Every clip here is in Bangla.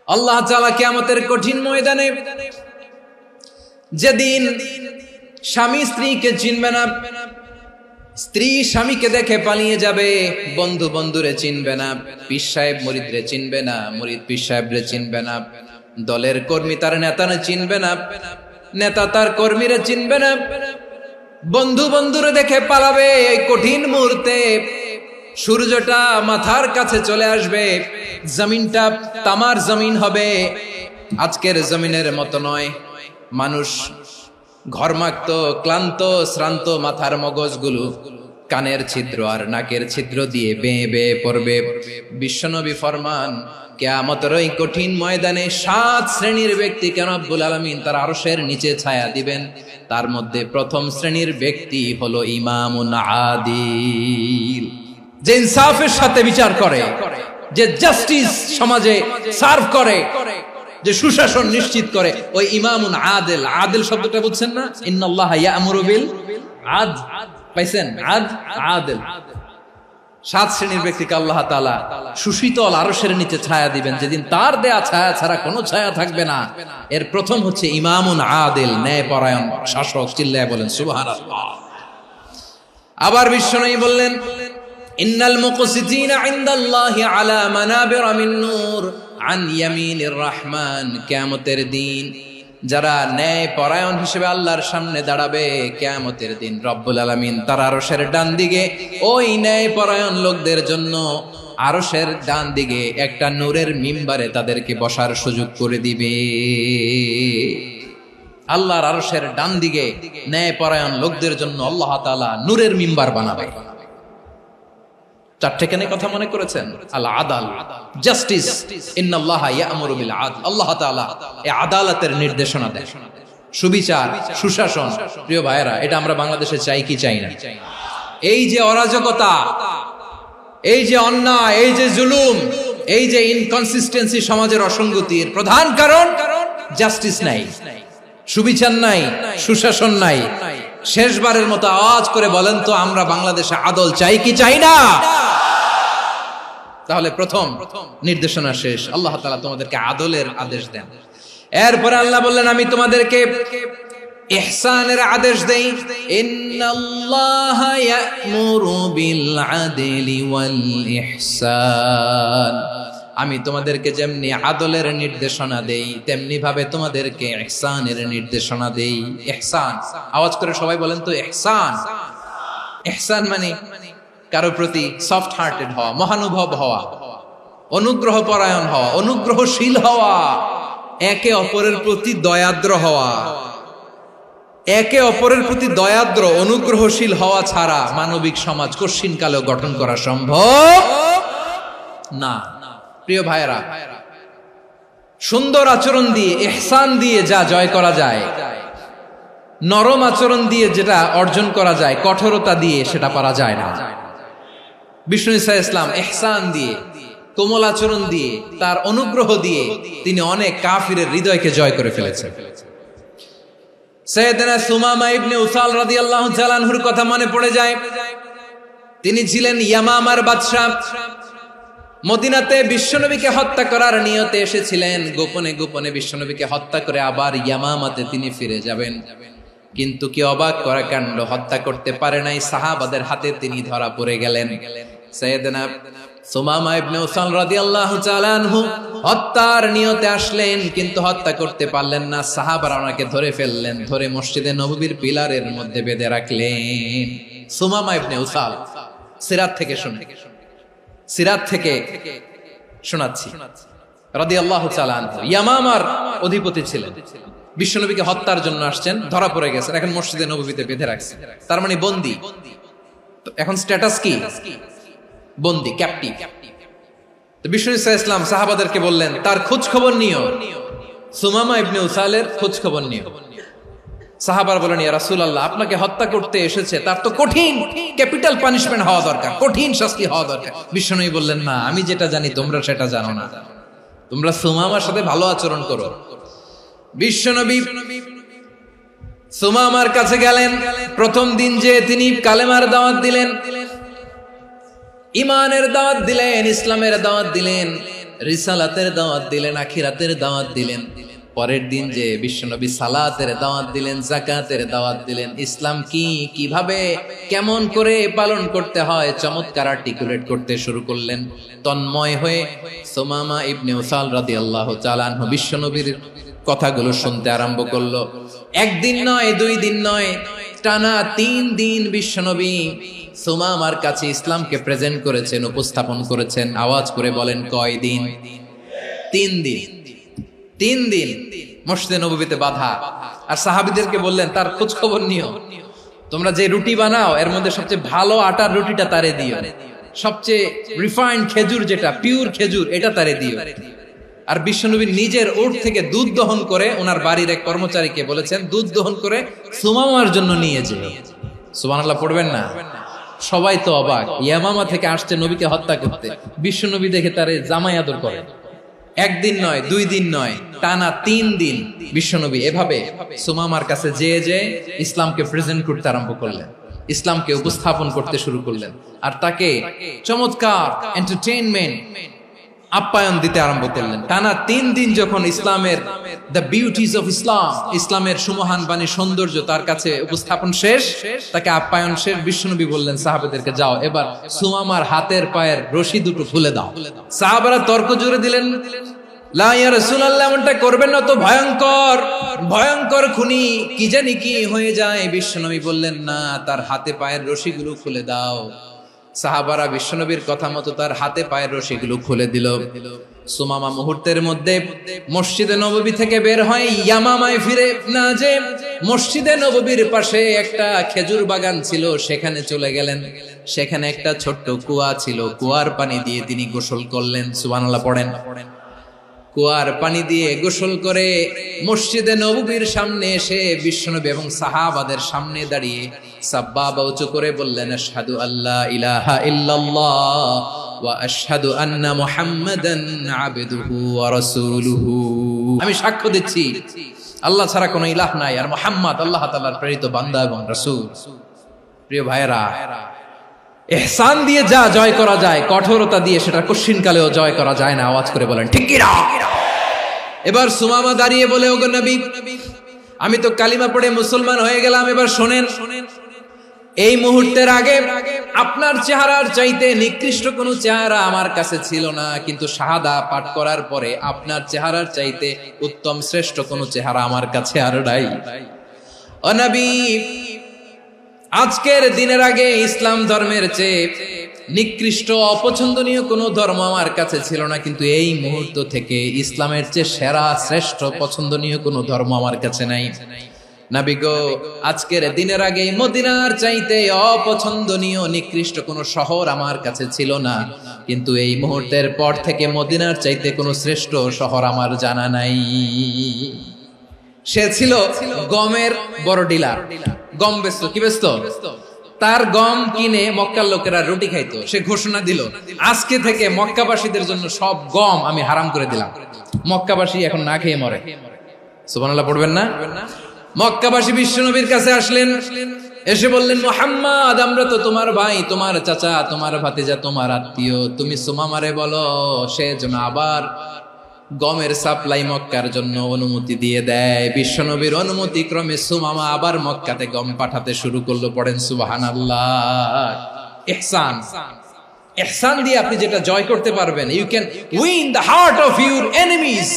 আল্লাহ তাআলা কিয়ামতের কঠিন ময়দানে যেদিন স্বামী স্ত্রীকে চিনবে না, স্ত্রী স্বামীকে দেখে পালিয়ে যাবে, বন্ধু বন্ধুরে চিনবে না, পীর সাহেব মুরিদরে চিনবে না, মুরিদ পীর সাহেবরে চিনবে না, দলের কর্মী তার নেতারে চিনবে না, নেতা তার কর্মীরে চিনবে না, বন্ধু বন্ধুরে দেখে পালাবে। এই কঠিন মুহূর্তে সূর্যটা মাথার কাছে চলে আসবে, জমিনটা তামার জমিন হবে, আজকের জমিনের মতো নয়। মানুষ ঘর্মাক্ত, ক্লান্ত, শ্রান্ত মাথার মগজগুলো কানের ছিদ্র আর নাকের ছিদ্র দিয়ে বেয়ে বেয়ে পড়বে। বিশ্বনবী ফরমান, কিয়ামতের ওই কঠিন ময়দানে 7 শ্রেণীর ব্যক্তিকে রব্বুল আলামিন তার আরশের নিচে ছায়া দিবেন। তার মধ্যে প্রথম শ্রেণীর ব্যক্তি হলো ইমামুন আদিল, যে ইনসাফের সাথে বিচার করে, যে জাস্টিস সমাজে সার্ভ করে, যে সুশাসন নিশ্চিত করে, ওই ইমামুন আদিল। আদিল শব্দটা বুঝছেন না? ইন্নাল্লাহা ইয়া'মুরু বিল আদল, পাইছেন? আদিল। 7 শ্রেণীর ব্যক্তিকে আল্লাহ তাআলা সুশীতল আরশের নিচে ছায়া দিবেন, যেদিন তার দেয়া ছায়া ছাড়া কোনো ছায়া থাকবে না। এর প্রথম হচ্ছে ইমামুন আদিল, ন্যায়পরায়ণ শাসক। চিল্লায় বলেন সুবহানাল্লাহ। আবার বিশ্বনবী বললেন, ইন্নাল মুকসিতিনা ইনদাল্লাহি আলা মানাবিরা মিন নূর আন ইয়ামিনির রহমান। কিয়ামতের দিন যারা ন্যায় পরায়ণ হিসেবে আল্লাহর সামনে দাঁড়াবে, কিয়ামতের দিন রব্বুল আলামিন তার আরশের ডান দিকে ওই ন্যায় পরায়ণ লোকদের জন্য আরশের ডান দিকে একটা নূরের মিম্বারে তাদেরকে বসার সুযোগ করে দিবে। আল্লাহর আরশের ডান দিকে ন্যায় পরায়ণ লোকদের জন্য আল্লাহ তাআলা নূরের মিম্বার বানাবে। 4টে কেন কথা মনে করেছেন? আল আদাল, জাস্টিস। ইন্নাল্লাহা ইয়া'মুরু বিল আদল। আল্লাহ তাআলা এই আদালতের নির্দেশনা দেন, সুবিচার, সুশাসন। প্রিয় ভাইয়েরা, এটা আমরা বাংলাদেশে চাই কি চাই না? এই যে অরাজকতা, এই যে অন্যায়, এই যে জুলুম, এই যে ইনকনসিস্টেন্সি সমাজের অসঙ্গতির প্রধান কারণ জাস্টিস নাই, সুবিচার নাই, সুশাসন নাই। শেষবারের মতো আওয়াজ করে বলেন তো, আমরা বাংলাদেশে আদল চাই কি চাই না? তাহলে প্রথম নির্দেশনা শেষ। আল্লাহ তাআলা তোমাদেরকে আদলের আদেশ দেন। এরপরে আল্লাহ বললেন, আমি তোমাদেরকে ইহসানের আদেশ দেই। ইন্নাল্লাহা ইয়া'মুরু বিল আদলি ওয়াল ইহসান। আমি তোমাদেরকে যেমনি আদলের নির্দেশনা দেই, তেমনি ভাবে তোমাদেরকে ইহসানের নির্দেশনা দেই। ইহসান, আওয়াজ করে সবাই বলেন তো ইহসান। ইহসান মানে কারো প্রতি সফট হার্টেড হওয়া, মহানুভব হওয়া, অনুগ্রহ পরায়ণ হওয়া, অনুগ্রহশীল হওয়া, একে অপরের প্রতি দয়াদ্র হওয়া। একে অপরের প্রতি দয়াদ্র, অনুগ্রহশীল হওয়া ছাড়া মানবিক সমাজ কশিনকালেও গঠন করা সম্ভব না। প্রিয় ভাইয়েরা, সুন্দর আচরণ দিয়ে, ইহসান দিয়ে যা জয় করা যায়, নরম আচরণ দিয়ে যেটা অর্জন করা যায়, কঠোরতা দিয়ে সেটা পারা যায় না। বিষ্ণু ঈসা ইসলাম ইহসান দিয়ে, কোমল আচরণ দিয়ে, তার অনুগ্রহ দিয়ে তিনি অনেক কাফিরের হৃদয়কে জয় করে ফেলেছেন। সাইয়েদনা সুমামা ইবনে উসাল রাদিয়াল্লাহু তাআলা আনহুর কথা মনে পড়ে যায়। তিনি ছিলেন ইয়ামামার বাদশা। মদিনাতে বিশ্বনবীকে হত্যা করার নিয়তে এসেছিলেন। গোপনে গোপনে বিশ্বনবীকে হত্যা করে আবার ইয়ামামাতে তিনি ফিরে যাবেন। কিন্তু কি অবাক করা কাণ্ড, হত্যা করতে পারে নাই, সাহাবাদের হাতে তিনি ধরা পড়ে গেলেন। সাইয়েদনা সুমামা ইবনে উসাল রাদিয়াল্লাহু তাআলা আনহু হত্যার নিয়তে আসলেন, কিন্তু হত্যা করতে পারলেন না। সাহাবারা ওনাকে ধরে ফেললেন, ধরে মসজিদে নববীর পিলারের মধ্যে বেঁধে রাখলেন। সুমামা ইবনে উসাল, সিরাত থেকে শুনে, সিরাত থেকে শোনাচ্ছি, রাদিয়াল্লাহু তাআলা আনহু ইয়ামামার অধিপতি ছিলেন। বিশ্বনবীকে হত্যার জন্য আসছেন, ধরা পড়ে গেছেন, এখন মসজিদে নববীতে বেঁধে রাখছেন। তার মানে বন্দী। এখন স্ট্যাটাস কি? বন্দী, ক্যাপটিভ। তো বিষ্ণু ঈসা ইসলাম সাহাবাদেরকে বললেন, তার খোঁজ খবর নিও, সুমামা ইবনে উসালের খোঁজ খবর নিও। সাহাবারা বলেন, ইয়া রাসূলুল্লাহ, আপনাকে হত্যা করতে এসেছে, তার তো কঠিন ক্যাপিটাল পানিশমেন্ট হওয়া দরকার, কঠিন শাস্তি হওয়া দরকার। বিশ্বনবী বললেন, না, আমি যেটা জানি তোমরা সেটা জানো না, তোমরা সুমামার সাথে ভালো আচরণ করো। বিশ্বনবী সুমামার কাছে গেলেন। প্রথম দিন যে তিনি কালেমার দাওয়াত দিলেন, ইমানের দাওয়াত দিলেন, ইসলামের দাওয়াত দিলেন, রিসালাতের দাওয়াত দিলেন, আখিরাতের দাওয়াত দিলেন। পরের দিন যে বিশ্বনবী সালাতের দাওয়াত দিলেন, যাকাতের দাওয়াত দিলেন, ইসলাম কি, কিভাবে, কেমন করে পালন করতে হয় চমৎকার আর্টিকুলেট করতে শুরু করলেন। তন্ময় হয়ে সুমামা ইবনে উসাল রাদিয়াল্লাহু তাআলা আনহু বিশ্বনবীর কথাগুলো শুনতে আরম্ভ করলো। একদিন নয়, 2 দিন নয়, টানা 3 দিন বিশ্বনবী সুমামার কাছে ইসলামকে প্রেজেন্ট করেছেন, উপস্থাপন করেছেন। আওয়াজ করে বলেন, কয় দিন? 3 দিন। 3 দিন মসজিদে নববীতে বাধা। আর সাহাবীদেরকে বললেন, তার খোঁজ খবর নিও, তোমরা যে রুটি বানাও এর মধ্যে সবচেয়ে ভালো আটার রুটিটা তারে দিও, সবচেয়ে রিফাইন্ড খেজুর, যেটা পিওর খেজুর, এটা তারে দিও। আর বিশ্বনবী নিজের উট থেকে দুধ দহন করে ওনার বাড়ির এক কর্মচারীকে বলেছেন, দুধ দহন করে সুমামার জন্য নিয়ে যেও। সুবহানাল্লাহ পড়বেন না? সবাই তো অবাক, ইয়ামামা থেকে আসছে নবীকে হত্যা করতে, বিশ্বনবী দেখে তারে জামাই আদর করে। একদিন নয়, 2 দিন নয়, টানা 3 দিন বিশ্বনবী এভাবে সুমামার কাছে যেয়ে ইসলামকে প্রেজেন্ট করতে আরম্ভ করলেন, ইসলামকে উপস্থাপন করতে শুরু করলেন। আর তাকে চমৎকার এন্টারটেইনমেন্ট, আপ্যায়ন দিতে আরম্ভ করলেন। টানা 3 দিন যখন ইসলামের দ্য বিউটিজ অফ ইসলাম, ইসলামের সুমহান বাণী, সৌন্দর্য তার কাছে উপস্থাপন শেষ, তাকে আপ্যায়ন শেষ, বিশ্বনবী বললেন সাহাবাদেরকে, যাও এবার সুমামার হাতের পায়ের রশি দুটো খুলে দাও। সাহাবারা তর্ক জুড়ে দিলেন, লা ইয়া রাসূলুল্লাহ, এমনটা করবেন না, তো ভয়ঙ্কর ভয়ঙ্কর খুনি, কি জানি কি হয়ে যায়। বিশ্বনবী বললেন, না, তার হাতে পায়ের রশিগুলো খুলে দাও। সাহাবারা বিশ্বনবীর কথা মতো তার হাতে পায়ের রশিগুলো খুলে দিল। সুমামা মুহূর্তের মধ্যে মসজিদে নববী থেকে বের হয়, ইয়ামামায় ফিরে না যে মসজিদে নববীর পাশে একটা খেজুর বাগান ছিল, সেখানে চলে গেলেন। সেখানে একটা ছোট্ট কুয়া ছিল, কুয়ার পানি দিয়ে তিনি গোসল করলেন। সুবহানাল্লাহ পড়েন। কুয়ার পানি দিয়ে গোসল করে মসজিদে নববীর সামনে এসে বিশ্বনবী এবং সাহাবাদের সামনে দাঁড়িয়ে সাব্বাবা উঁচু করে বললেন, আশহাদু আল্লা ইলাহা ইল্লাল্লাহ ওয়া আশহাদু আন্না মুহাম্মাদান আবদুহু ওয়া রাসূলুহু। আমি সাক্ষ্য দিচ্ছি আল্লাহ ছাড়া কোনো ইলাহ নাই, আর মুহাম্মদ আল্লাহ তাআলার প্রেরিত বান্দা এবং রাসূল। প্রিয় ভাইয়েরা, ইহসান দিয়ে যা জয় করা যায়, কঠোরতা দিয়ে সেটা কঠিনকালেও জয় করা যায় না। আওয়াজ করে বলেন, ঠিক কি না? এবার সুমামা দাঁড়িয়ে বলে, ওগো নবী, আমি তো কালিমা পড়ে মুসলমান হয়ে গেলাম, এবার শোনেন, এই মুহূর্তের আগে আপনার চেহারার চাইতে নিকৃষ্ট কোনো চেহারা আমার কাছে ছিল না, কিন্তু শাহাদা পাঠ করার পরে আপনার চেহারার চাইতে উত্তম শ্রেষ্ঠ কোনো চেহারা আমার কাছে আর নাই। ও নবী, আজকের দিনের আগে ইসলাম ধর্মের চেয়ে নিকৃষ্ট অপছন্দনীয় কোনো ধর্ম আমার কাছে ছিল না, কিন্তু এই মুহূর্ত থেকে ইসলামের চেয়ে সেরা শ্রেষ্ঠ পছন্দনীয় কোনো ধর্ম আমার কাছে নাই। নবী গো, আজকের দিনের আগে মদিনার চাইতে অপছন্দনীয় নিকৃষ্ট কোনো শহর আমার কাছে ছিল না, কিন্তু এই মুহূর্তের পর থেকে মদিনার চাইতে কোনো শ্রেষ্ঠ শহর আমার জানা নাই। সে ছিল গমের বড় ডিলার, গম বেচত। কি বেচত? তার গম কিনে মক্কার লোকেরা রুটি খাইতো। সে ঘোষণা দিল, আজকে থেকে মক্কাবাসীদের জন্য সব গম আমি হারাম করে দিলাম, মক্কাবাসী এখন না খেয়ে মরে। সুবহানাল্লাহ পড়বেন না? মক্কাবাসী বিশ্বনবীর কাছে আসলেন, এসে বললেন, মুহাম্মদ, আমরা তো তোমার ভাই, তোমার চাচা, তোমার ভাতিজা, তোমার আত্মীয়, তুমি সুমামারে বলো সে যেন আবার গমের সাপ্লাই মক্কার জন্য অনুমতি দিয়ে দেয়। বিশ্বনবীর অনুমতি ক্রমে সুমামা আবার মক্কাতে গম পাঠাতে শুরু করলো। পড়েন সুবহানাল্লাহ। ইহসান, ইহসান দিয়ে আপনি যেটা জয় করতে পারবেন, you can win the heart of your enemies.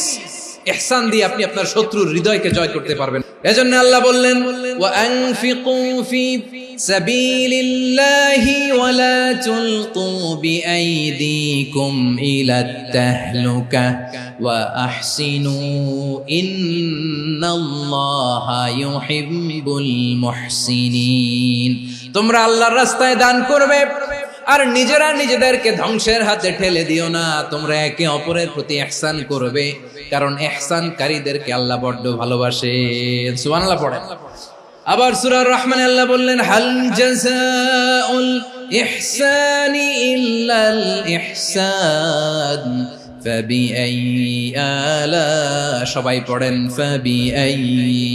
ইহসান দিয়ে আপনি আপনার শত্রুর হৃদয়কে জয় করতে পারবেন। এজন্য আল্লাহ বললেন, ওয়া আনফিকু ফি সাবিলিল্লাহি ওয়া লা তুলকু বিআইদিকুম ইলাত তাহলুকা ওয়া আহসিনু ইন্নাল্লাহা ইউহিব্বুল মুহসিনিন। তোমরা আল্লাহর রাস্তায় দান করবে আর নিজেরা নিজেদেরকে ধ্বংসের হাতে ঠেলে দিও না। তোমরা একে অপরের প্রতি ইহসান করবে, কারণ ইহসানকারীদেরকে আল্লাহ বড় ভালোবাসেন। সুবহানাল্লাহ পড়েন। আবার সূরা রহমানে আল্লাহ বললেন, হাল জাযাউল ইহসানি ইল্লাল ইহসান ফাবিআইয়ি আলা, সবাই পড়েন, ফাবিআইয়ি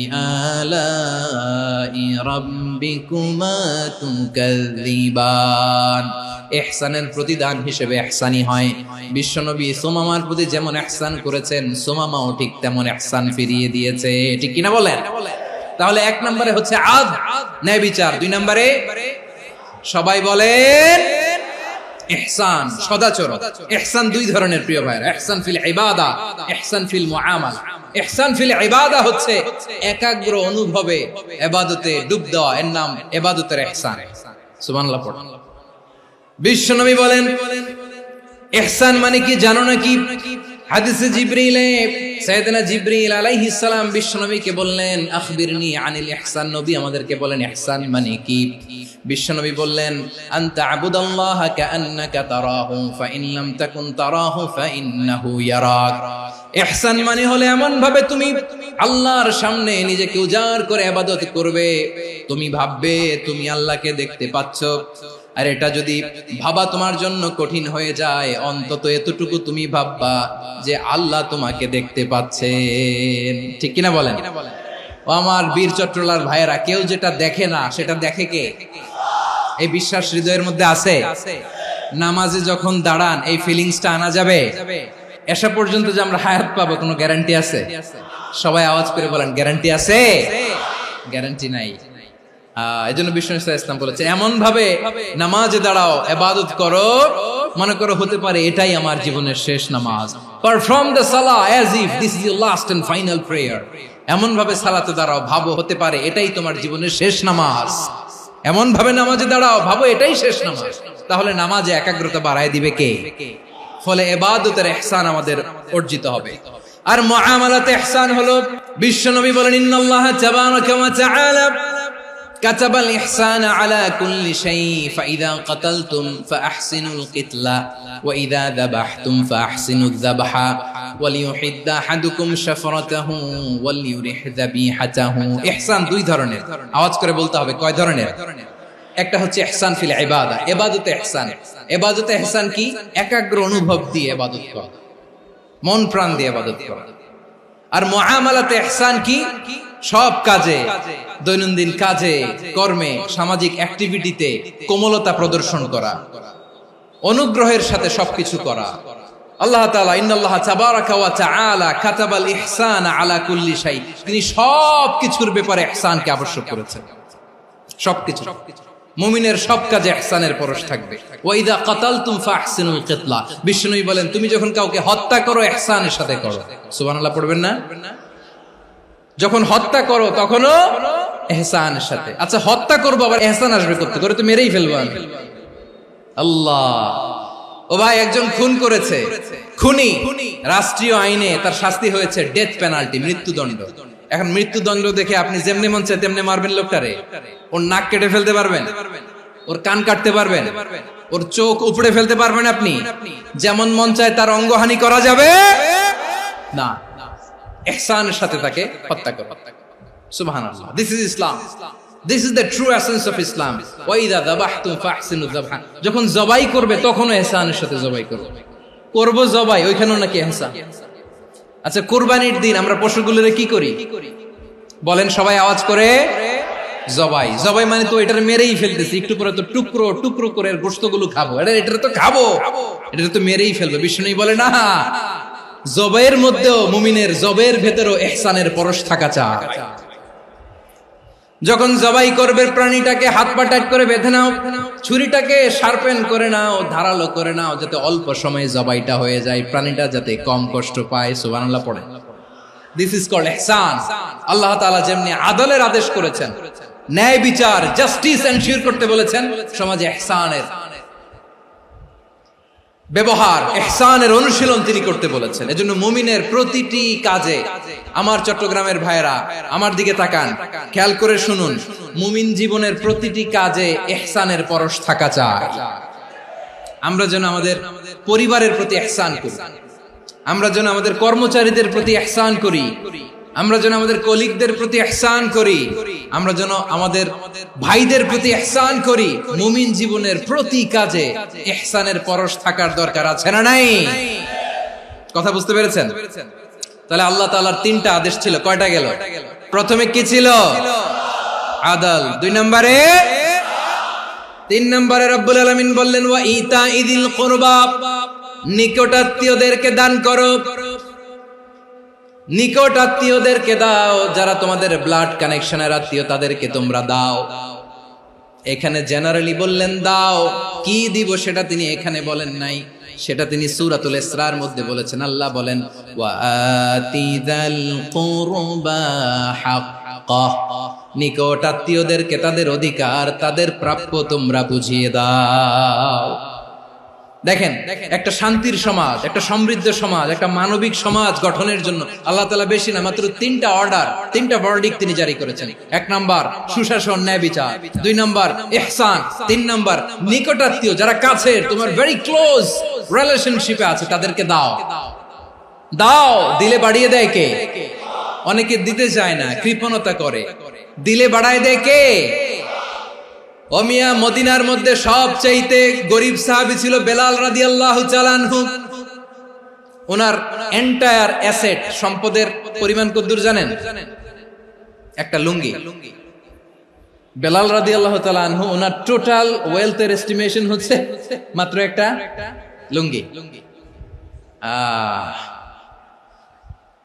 আলাই রাব্বিকুমা তুকাযযিবান। ইহসানের প্রতিদান হিসেবে ইহসানি হয়। বিশ্বনবী সুমামার প্রতি যেমন ইহসান করেছেন, সুমামাও ঠিক তেমন ইহসান ফিরিয়ে দিয়েছে। ঠিক কিনা বলেন? তাহলে এক নম্বরে হচ্ছে আদ, ন্যায় বিচার। দুই নম্বরে সবাই বলেন ইহসান, সদাচরণ। ইহসান দুই ধরনের প্রিয় ভাইরা, ইহসান ফিল ইবাদা, ইহসান ফিল মুআমালা। ইহসান ফিল ইবাদা হচ্ছে একাগ্র অনুভবে ইবাদতে ডুব দেওয়া, এর নাম ইবাদতের ইহসান। সুবহানাল্লাহ পড়ুন। বিশ্বনবী বলেন ইহসান মানে কি জানো নাকি? হাদিসে জিবরিলে সাইয়েদনা জিবরিল আলাইহিস সালাম বিশ্বনবীকে বললেন আখবিরনি আনিল ইহসান। নবী আমাদেরকে বলেন ইহসান মানে কি? বিশ্বনবী বললেন আনতা আবুদাল্লাহা কাআন্নাকা তারাহু ফাইন লাম তাকুন তারাহু ফাইন্নাহু ইয়ারাক। ইহসান মানে হলো এমন ভাবে তুমি আল্লাহর সামনে নিজেকে উজাড় করে ইবাদত করবে, তুমি ভাববে তুমি আল্লাহকে দেখতে পাচ্ছ। আর এটা যদি ভাবা তোমার জন্য কঠিন হয়ে যায়, অন্তত এতটুকু তুমি ভাববা যে আল্লাহ তোমাকে দেখতে পাচ্ছেন। ঠিক কিনা বলেন? ও আমার বীর চট্টলার ভাইয়েরা, কেউ যেটা দেখে না সেটা দেখে কে? এই বিশ্বাস হৃদয়ের মধ্যে আছে? নামাজে যখন দাঁড়ান এই ফিলিংসটা আনা যাবে? এসা পর্যন্ত যে আমরা হায়াত পাবো কোনো গ্যারান্টি আছে? সবাই আওয়াজ করে বলেন গ্যারান্টি আছে? গ্যারান্টি নাই। এজন্য বিষ্ণু ইসলাম বলেছে এমন ভাবে নামাজে দাঁড়াও, ইবাদত করো, মনে করো হতে পারে এটাই আমার জীবনের শেষ নামাজ। পারফর্ম দ্য সালাহ as if this is your last and final prayer. এমন ভাবে সালাতে দাঁড়াও, ভাবো হতে পারে এটাই তোমার জীবনের শেষ নামাজ। এমন ভাবে নামাজে দাঁড়াও, ভাবো এটাই শেষ নামাজ। তাহলে নামাজে একাগ্রতা বাড়ায় দিবে কে? ফলে ইবাদতের ইহসান আমাদের অর্জিত হবে। আর মুআমালাতে ইহসান হলো, বিশ্বনবী বলেন ইন্নাল্লাহা তাবারাকা ওয়া তাআলা কাতাবাল ইহসানা আলা কুল্লি শাই ফাইযা কাতালতুম ফাআহসিনুল কিতলা ওয়া ইযা যাবাহতুম ফাআহসিনুয যাবহা ওয়ালিয়ুহিদ্দা আহাদুকুম শাফরাতাহু ওয়ালিয়ুরিহ যাবিহাতাহু। ইহসান দুই ধরনের, আওয়াজ করে বলতে হবে কয় ধরনের? একটা হচ্ছে ইহসান ফিল ইবাদা, ইবাদতে ইহসান। ইবাদতে ইহসান কি? একাগ্র অনুভব দিয়ে ইবাদত করা, মন প্রাণ দিয়ে ইবাদত করা। আর মুআমালাতে ইহসান কি? সব কাজে, দৈনন্দিন কাজে, কর্মে, সামাজিক অ্যাক্টিভিটিতে কোমলতা প্রদর্শন করা, অনুগ্রহের সাথে সবকিছু করা। আল্লাহ তাআলা ইন্নাল্লাহা তাবারাকা ওয়া তাআলা কাতাবাল ইহসানা আলা কুল্লি শাই, তিনি সবকিছুর ব্যাপারে ইহসানকে আবশ্যক করেছেন। সবকিছু, মুমিনের সব কাজে ইহসানের পরশ থাকবে। ওয়া ইযা কাতালতুম ফাহসিনুল কিতলা, বিষ্ণুই বলেন তুমি যখন কাউকে হত্যা করো ইহসানের সাথে করো। সুবহানাল্লাহ পড়বেন না? যখন হত্যা করো তখনও ইহসানের সাথে। আচ্ছা হত্যা করবো আবার ইহসান আসবে করতে করে তো মেরেই ফেলবো আমি। আল্লাহ, ও ভাই একজন খুন করেছে, খুনি, রাষ্ট্রীয় আইনে তার শাস্তি হয়েছে ডেথ পেনাল্টি, মৃত্যুদণ্ড। এখন মৃত্যুদণ্ড দেখে আপনি যেমনি মন চায় তেমনি মারবেন লোকটারে? ওর নাক কেটে ফেলতে পারবেন? ওর কান কাটতে পারবেন? ওর চোখ উপড়ে ফেলতে পারবেন আপনি? যেমন মন চায় তার অঙ্গহানি করা যাবে না। ইহসানের সাথে তাকে হত্যা করো। সুবহানাল্লাহ, this is Islam, this is the true essence of Islam. ওয়া ইযা যাবাহতুম ফাহসিনুয যাবহা, যখন জবাই করবে তখনও ইহসানের সাথে জবাই করো। করব জবাই, ওইখানেও নাকি ইহসান। আচ্ছা কুরবানির দিন আমরা পশুগুলোরে কি করি বলেন সবাই আওয়াজ করে? জবাই। জবাই মানে তো এটারে মেরেই ফেলতেছি, একটু পরে তো টুকরো টুকরো করে গোশতগুলো খাবো, এটা তো খাবো, এটা তো মেরেই ফেলবে। বিষ্ণু বলে না, জবাইয়ের মধ্যেও মুমিনের জবাইয়ের ভেতরেও ইহসানের পরশ থাকা চাই। যখন জবাই করবে প্রাণীটাকে হাত পা টাইট করে বেঁধে নাও, ছুরিটাকে শার্পেন করে নাও, ধারালো করে নাও, যাতে অল্প সময়ে জবাইটা হয়ে যায়, প্রাণীটা যাতে কম কষ্ট পায়। সুবহানাল্লাহ পড়ে। দিস ইজ কল্ড ইহসান। আল্লাহ তাআলা যেমনি আদলের আদেশ করেছেন, ন্যায় বিচার, জাস্টিস এনশিওর করতে বলেছেন, সমাজে ইহসানের ব্যবহার, ইহসানের অনুশীলন তিনি করতে বলেছেন। এজন্য মুমিনের প্রতিটি কাজে, আমার চট্টগ্রামের ভাইয়েরা আমার দিকে তাকান, খেয়াল করে শুনুন, মুমিন জীবনের প্রতিটি কাজে ইহসানের পরশ থাকা চাই। আমরা যেন আমাদের পরিবারের প্রতি ইহসান করি, আমরা যেন আমাদের কর্মচারীদের প্রতি ইহসান করি, আমরা যেন আমাদের কলিগদের প্রতি ইহসান করি, আমরা যেন আমাদের ভাইদের প্রতি ইহসান করি। মুমিন জীবনের প্রতি কাজে ইহসানের পরশ থাকার দরকার আছে না নাই? কথা বুঝতে পেরেছেন? তাহলে আল্লাহ তাআলার তিনটা আদেশ ছিল, কয়টা গেল? প্রথমে কি ছিল? আদল। দুই নম্বরে তিন নম্বরে রব্বুল আলামিন বললেন ওয়া ইতাইদিল কুরবা, নিকট আত্মীয়দেরকে দান করো। নিকট আত্মীয়দেরকে দাও, যারা তোমাদের ব্লাড কানেকশনের আত্মীয় তাদেরকে তোমরা দাও। এখানে জেনারেলি বললেন দাও, কি দিব সেটা তিনি এখানে বলেন নাই, সেটা তিনি সূরাতুল ইসরার মধ্যে বলেছেন। আল্লাহ বলেন ওয়া আতিযাল কুরবা হাক্কাহ, নিকট আত্মীয়দেরকে তাদের অধিকার, তাদের প্রাপ্য তোমরা বুঝিয়ে দাও। দেখেন, একটা শান্তির সমাজ, একটা সমৃদ্ধ সমাজ, একটা মানবিক সমাজ গঠনের জন্য আল্লাহ তাআলা বেশি না, মাত্র তিনটা অর্ডার, তিনটা ভার্ডিক্ট তিনি জারি করেছেন। এক নাম্বার সুশাসন, ন্যায় বিচার। দুই নাম্বার ইহসান। তিন নাম্বার নিকটাত্মীয়, যারা কাছের, তোমার ভেরি ক্লোজ রিলেশনশিপে আছে, তাদেরকে দাও। দাও, দিলে বাড়িয়ে দেয় কে? অনেকে দিতে চায় না, কৃপণতা করে। দিলে বাড়ায় দেয় কে? ও মিয়া, মদিনার মধ্যে সবচাইতে গরিব সাহাবী ছিল বেলাল রাদিয়াল্লাহু তাআলা আনহু। ওনার এন্টায়ার অ্যাসেট, সম্পদের পরিমাণ কতদূর জানেন? একটা লুঙ্গি। বেলাল রাদিয়াল্লাহু তাআলা আনহু, ওনার টোটাল ওয়েলথের এস্টিমেশন হচ্ছে মাত্র একটা লুঙ্গি।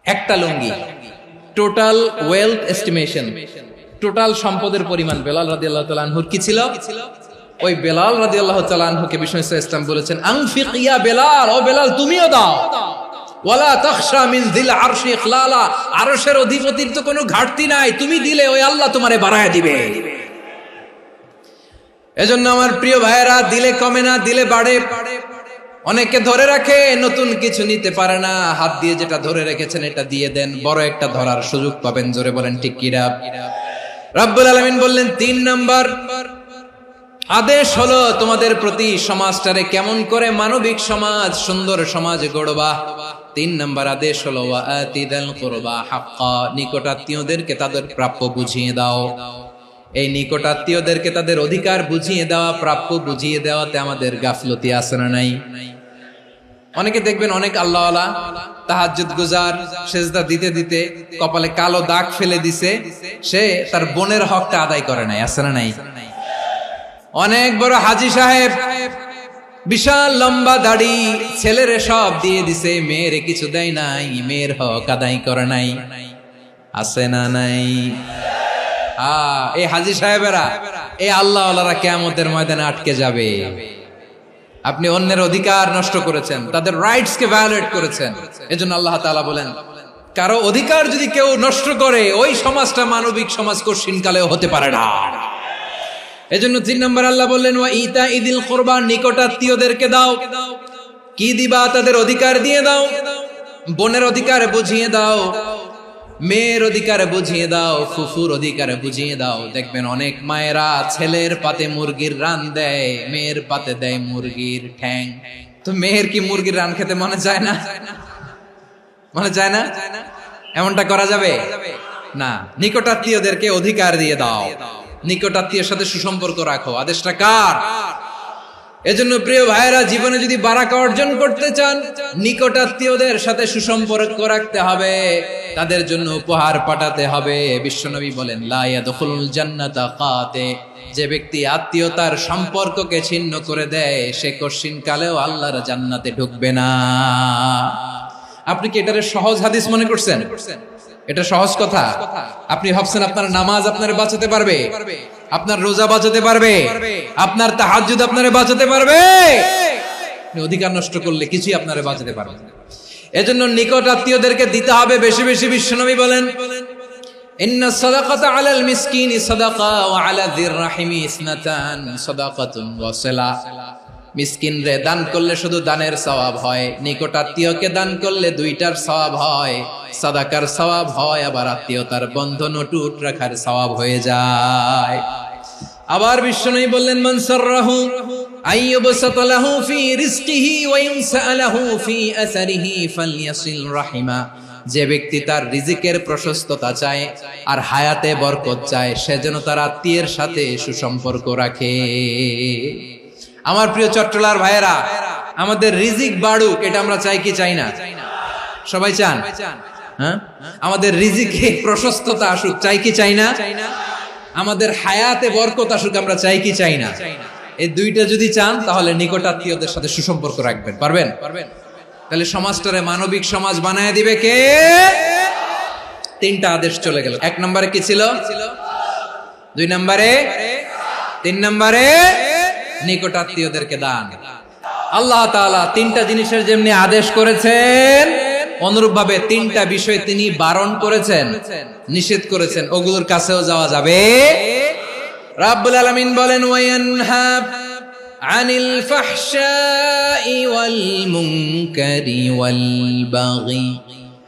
একটা লুঙ্গি, টোটাল ওয়েলথ এস্টিমেশন, টোটাল সম্পদের পরিমাণ বেলাল রাদিয়াল্লাহু তাআলা আনহুর কি ছিল? ওই বেলাল রাদিয়াল্লাহু তাআলা আনহুকে বিষ্ণু ইসলাম বলেছেন আনফিক ইয়া বেলাল, ও বেলাল তুমিও দাও। ওয়ালা তাখশা মিন যিল আরশি ইখলালা, আরশের অধিপতির তো কোনো ঘাটতি নাই, তুমি দিলে ওই আল্লাহ তোমারে বাড়ায় দিবে। এজন্য আমার প্রিয় ভাইয়েরা, দিলে কমে না, দিলে বাড়ে। অনেকে ধরে রাখে, নতুন কিছু নিতে পারে না, হাত দিয়ে যেটা ধরে রেখেছেন এটা দিয়ে দেন, বড় একটা ধরার সুযোগ পাবেন। জোরে বলেন ঠিক কিনা? রব্বুল আলামিন বললেন তিন নাম্বার আদেশ হলো তোমাদের প্রতি, সমাজটারে কেমন করে মানবিক সমাজ, সুন্দর সমাজ গড়বা। তিন নাম্বার আদেশ হলো ওয়া আতিদাল কুরবা হাক্কা, নিকট আত্মীয়দেরকে তাদের প্রাপ্য বুঝিয়ে দাও। এই নিকট আত্মীয়দেরকে তাদের অধিকার বুঝিয়ে দেওয়া, প্রাপ্য বুঝিয়ে দেওয়াতে আমাদের গাফলতি আছে না নাই? অনেকে দেখবেন অনেক আল্লাহওয়ালা, তাহাজ্জুদ গুজার, সেজদা দিতে দিতে কপালে কালো দাগ ফেলে দিছে, সে তার বোনের হকটা আদায় করে নাই, আছে না নাই? অনেক বড় হাজী সাহেব, বিশাল লম্বা দাড়ি, ছেলেরে সব দিয়ে দিছে, মেয়েরে কিছু দেয় নাই, মেয়ের হক আদায় করে নাই, আছে না নাই? এই হাজী সাহেবেরা, এই আল্লাহওয়ালারা কিয়ামতের ময়দানে আটকে যাবে। আপনি অন্যের অধিকার নষ্ট করেছেন, তাদের রাইটস কে ভায়োলেট করেছেন। এজন্য আল্লাহ তাআলা বলেন, কারো অধিকার যদি কেউ নষ্ট করে, ওই সমাজটা মানবিক সমাজ কঠিনকালেও হতে পারে না। এজন্য তিন নম্বর আল্লাহ বললেন ওয়া ইতাইদিল কুরবা, নিকট আত্মীয়দেরকে দাও। কি দিবা? তাদের অধিকার দিয়ে দাও। বোনের অধিকার বুঝিয়ে দাও, মেয়ের অধিকার বুঝিয়ে দাও, ফুফুর অধিকার বুঝিয়ে দাও। দেখবেন অনেক মায়েরা ছেলের পাতে মুরগির রান দেয়, মেয়ের পাতে দেয় মুরগির ঠ্যাং। তো মেয়ের কি মুরগির রান খেতে মনে চায় না? মনে চায় না? এমনটা করা যাবে না। নিকটাত্মীয়দেরকে অধিকার দিয়ে দাও, নিকটাত্মীয়ের সাথে সুসম্পর্ক রাখো। আদেশটা কার? এজন্য প্রিয় ভাইয়েরা, জীবনে যদি বারাকা অর্জন করতে চান, নিকটাত্মীয়দের সাথে সুসম্পর্ক রাখতে হবে, তাদের জন্য উপহার পাঠাতে হবে। বিশ্বনবী বলেন লা ইয়াদখুলুল জান্নাতা কাতে, যে ব্যক্তি আত্মীয়তার সম্পর্ককে ছিন্ন করে দেয়, সে কঠিন কালেও আল্লাহর জান্নাতে ঢুকবে না। আপনি কি এটারে সহজ হাদিস মনে করছেন? এটা সহজ কথা? আপনি ভাবছেন আপনার নামাজ আপনারে বাঁচাতে পারবে, আপনার রোজা বাঁচাতে পারবে, আপনার তাহাজ্জুদ আপনারে বাঁচাতে পারবে? অধিকার নষ্ট করলে কিছুই আপনারে বাঁচাতে পারবে না। এজন্য নিকট আত্মীয়দেরকে দিতে হবে বেশি বেশি। বিশ্বনবী বলেন ইন্না সাদাকাতা আলাল মিসকিনি সাদাকা ওয়া আলা যির রাহিমি ইসনাতান সাদাকাতুন ওয়া সিলা। মিসকিন রে দান করলে শুধু দানের সওয়াব হয়, নিকট আত্মীয়কে দান করলে দুইটার সওয়াব হয়, সাদাকার সওয়াব হয়, আবার আত্মীয়তার বন্ধন অটুট রাখার সওয়াব হয়ে যায়। আবার বিশ্বনবী বললেন মান সাররাহু আইয়ুবসাতা লাহু ফি রিজকিহি ওয়া ইনসালাহু ফি আসারিহি ফালইয়াসিল রাহিমা। যে ব্যক্তি তার রিজিকের প্রশস্ততা চায় আর হায়াতে বরকত চায়, সে যেন তার আত্মীয়ের সাথে সুসম্পর্ক রাখে। আমার প্রিয় চট্টলার ভাইয়েরা, আমাদের রিজিক বাড়ুক, এটা আমরা চাই কি চাই না? সবাই চান? হ্যাঁ, আমাদের রিজিকে প্রশস্ততা আসুক, চাই কি চাই না? আমাদের হায়াতে বরকত আসুক, আমরা চাই কি চাই না? এই দুইটা যদি চান তাহলে নিকটাত্মীয়দের সাথে সুসম্পর্ক রাখবেন। পারবেন? তাহলে সমাজটারে মানবিক সমাজ বানায় দিবে কে? তিনটা আদেশ চলে গেল। 1 নম্বরে কি ছিল? 2 নম্বরে, 3 নম্বরে নিকটাত্মীয়দেরকে দান। আল্লাহ তাআলা তিনটা জিনিসের যেমনি আদেশ করেছেন, অনুরূপ ভাবে তিনটা বিষয় তিনি বারণ করেছেন, নিষেধ করেছেন। ওগুলোর কাছেও যাওয়া যাবে। রাব্বুল আলামিন বলেন, ওয়ায়ানহা আনিল ফাহশাই ওয়াল মুনকারি ওয়াল বাগি।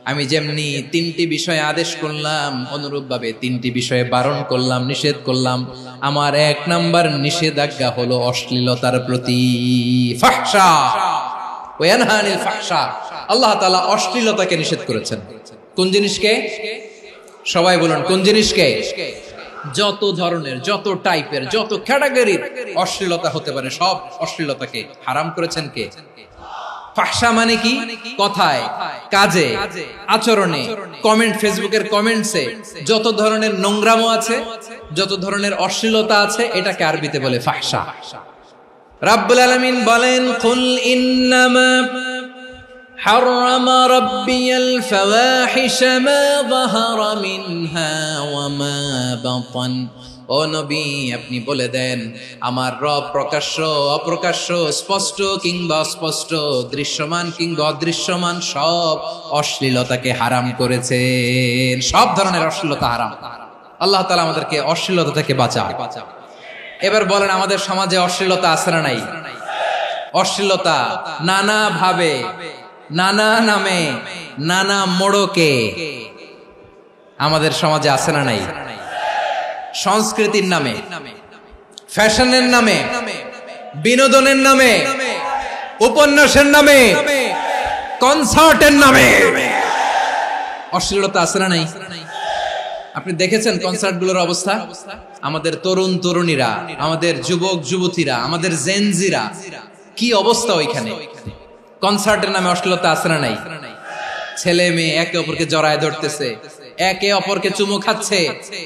আমি যেমনি তিনটি বিষয়ে আদেশ করলাম, অনুরূপ ভাবে তিনটি বিষয়ে বারণ করলাম, নিষেধ করলাম। আমার 1 নাম্বার নিষেধাজ্ঞা হলো অশ্লীলতার প্রতি। ফাহশা, ওয়ায়ানহা আনিল ফাহশা, আল্লাহ তাআলা অশ্লীলতাকে নিষেধ করেছেন। কোন জিনিসকে? সবাই বলুন, কোন জিনিসকে? যত ধরনের, যত টাইপের, যত ক্যাটাগরির অশ্লীলতা হতে পারে সব অশ্লীলতাকে হারাম করেছেন কে? ফাহশা মানে কি? কথায়, কাজে, আচরণে, কমেন্ট, ফেসবুকের কমেন্টসে যত ধরনের নোংরামো আছে, যত ধরনের অশ্লীলতা আছে, এটাকে আরবিতে বলে ফাহশা। রাব্বুল আলামিন বলেন, কুল ইন্নামা حرم ربي الفواحش ما ظهر منها وما بطن। ও নবী, আপনি বলে দেন, আমার রব প্রকাশ্য, অপ্রকাশ্য, স্পষ্ট কিংবা অস্পষ্ট, দৃশ্যমান কিংবা অদৃশ্যমান সব অশ্লীলতাকে হারাম করেছেন। সব ধরনের অশ্লীলতা হারাম। আল্লাহ তাআলা আমাদেরকে অশ্লীলতা থেকে বাঁচান। এবার বলেন, আমাদের সমাজে অশ্লীলতা আছে না নাই? অশ্লীলতা নানা ভাবে, নানা নামে, নানা মোড়কে আমাদের সমাজে আছে না নাই? সংস্কৃতির নামে, ফ্যাশনের নামে, বিনোদনের নামে, উপন্যাসের নামে, কনসার্টের নামে অশ্লীলতা আছে না নাই? আপনি দেখেছেন কনসার্টগুলোর অবস্থা? আমাদের তরুণ তরুণীরা, আমাদের যুবক যুবতীরা, আমাদের জেনজিরা, কি অবস্থা ওইখানে? কনসার্টের নামে অশ্লীলতা আছে না নাই? ছেলে মেয়ে একে অপরকে জড়ায় ধরতেছে, একে অপরকে চুমু খাচ্ছে,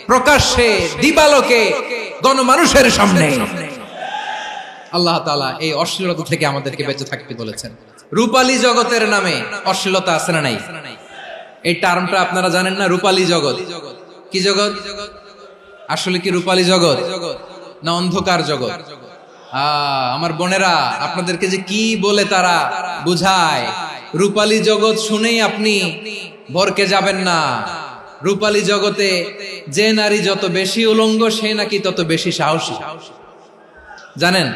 প্রকাশ্যে, দিবালোকে, গণমানুষের সামনে। আল্লাহ তাআলা এই অশ্লীলতা থেকে আমাদেরকে বেঁচে থাকতে বলেছেন। রূপালী জগতের নামে অশ্লীলতা আছে না নাই? এই টার্মটা আপনারা জানেন না? রূপালী জগৎ কি জগৎ? আসলে কি রূপালী জগৎ না অন্ধকার জগৎ? আমার বোনেরা, আপনাদেরকে যে কি বলে তারা বুঝায়, রূপালী জগৎ শুনেই আপনি ভরকে যাবেন না। রূপালী জগতে যে নারী যত বেশি উলঙ্গ, সে নাকি তত বেশি সাহসী। জানেন?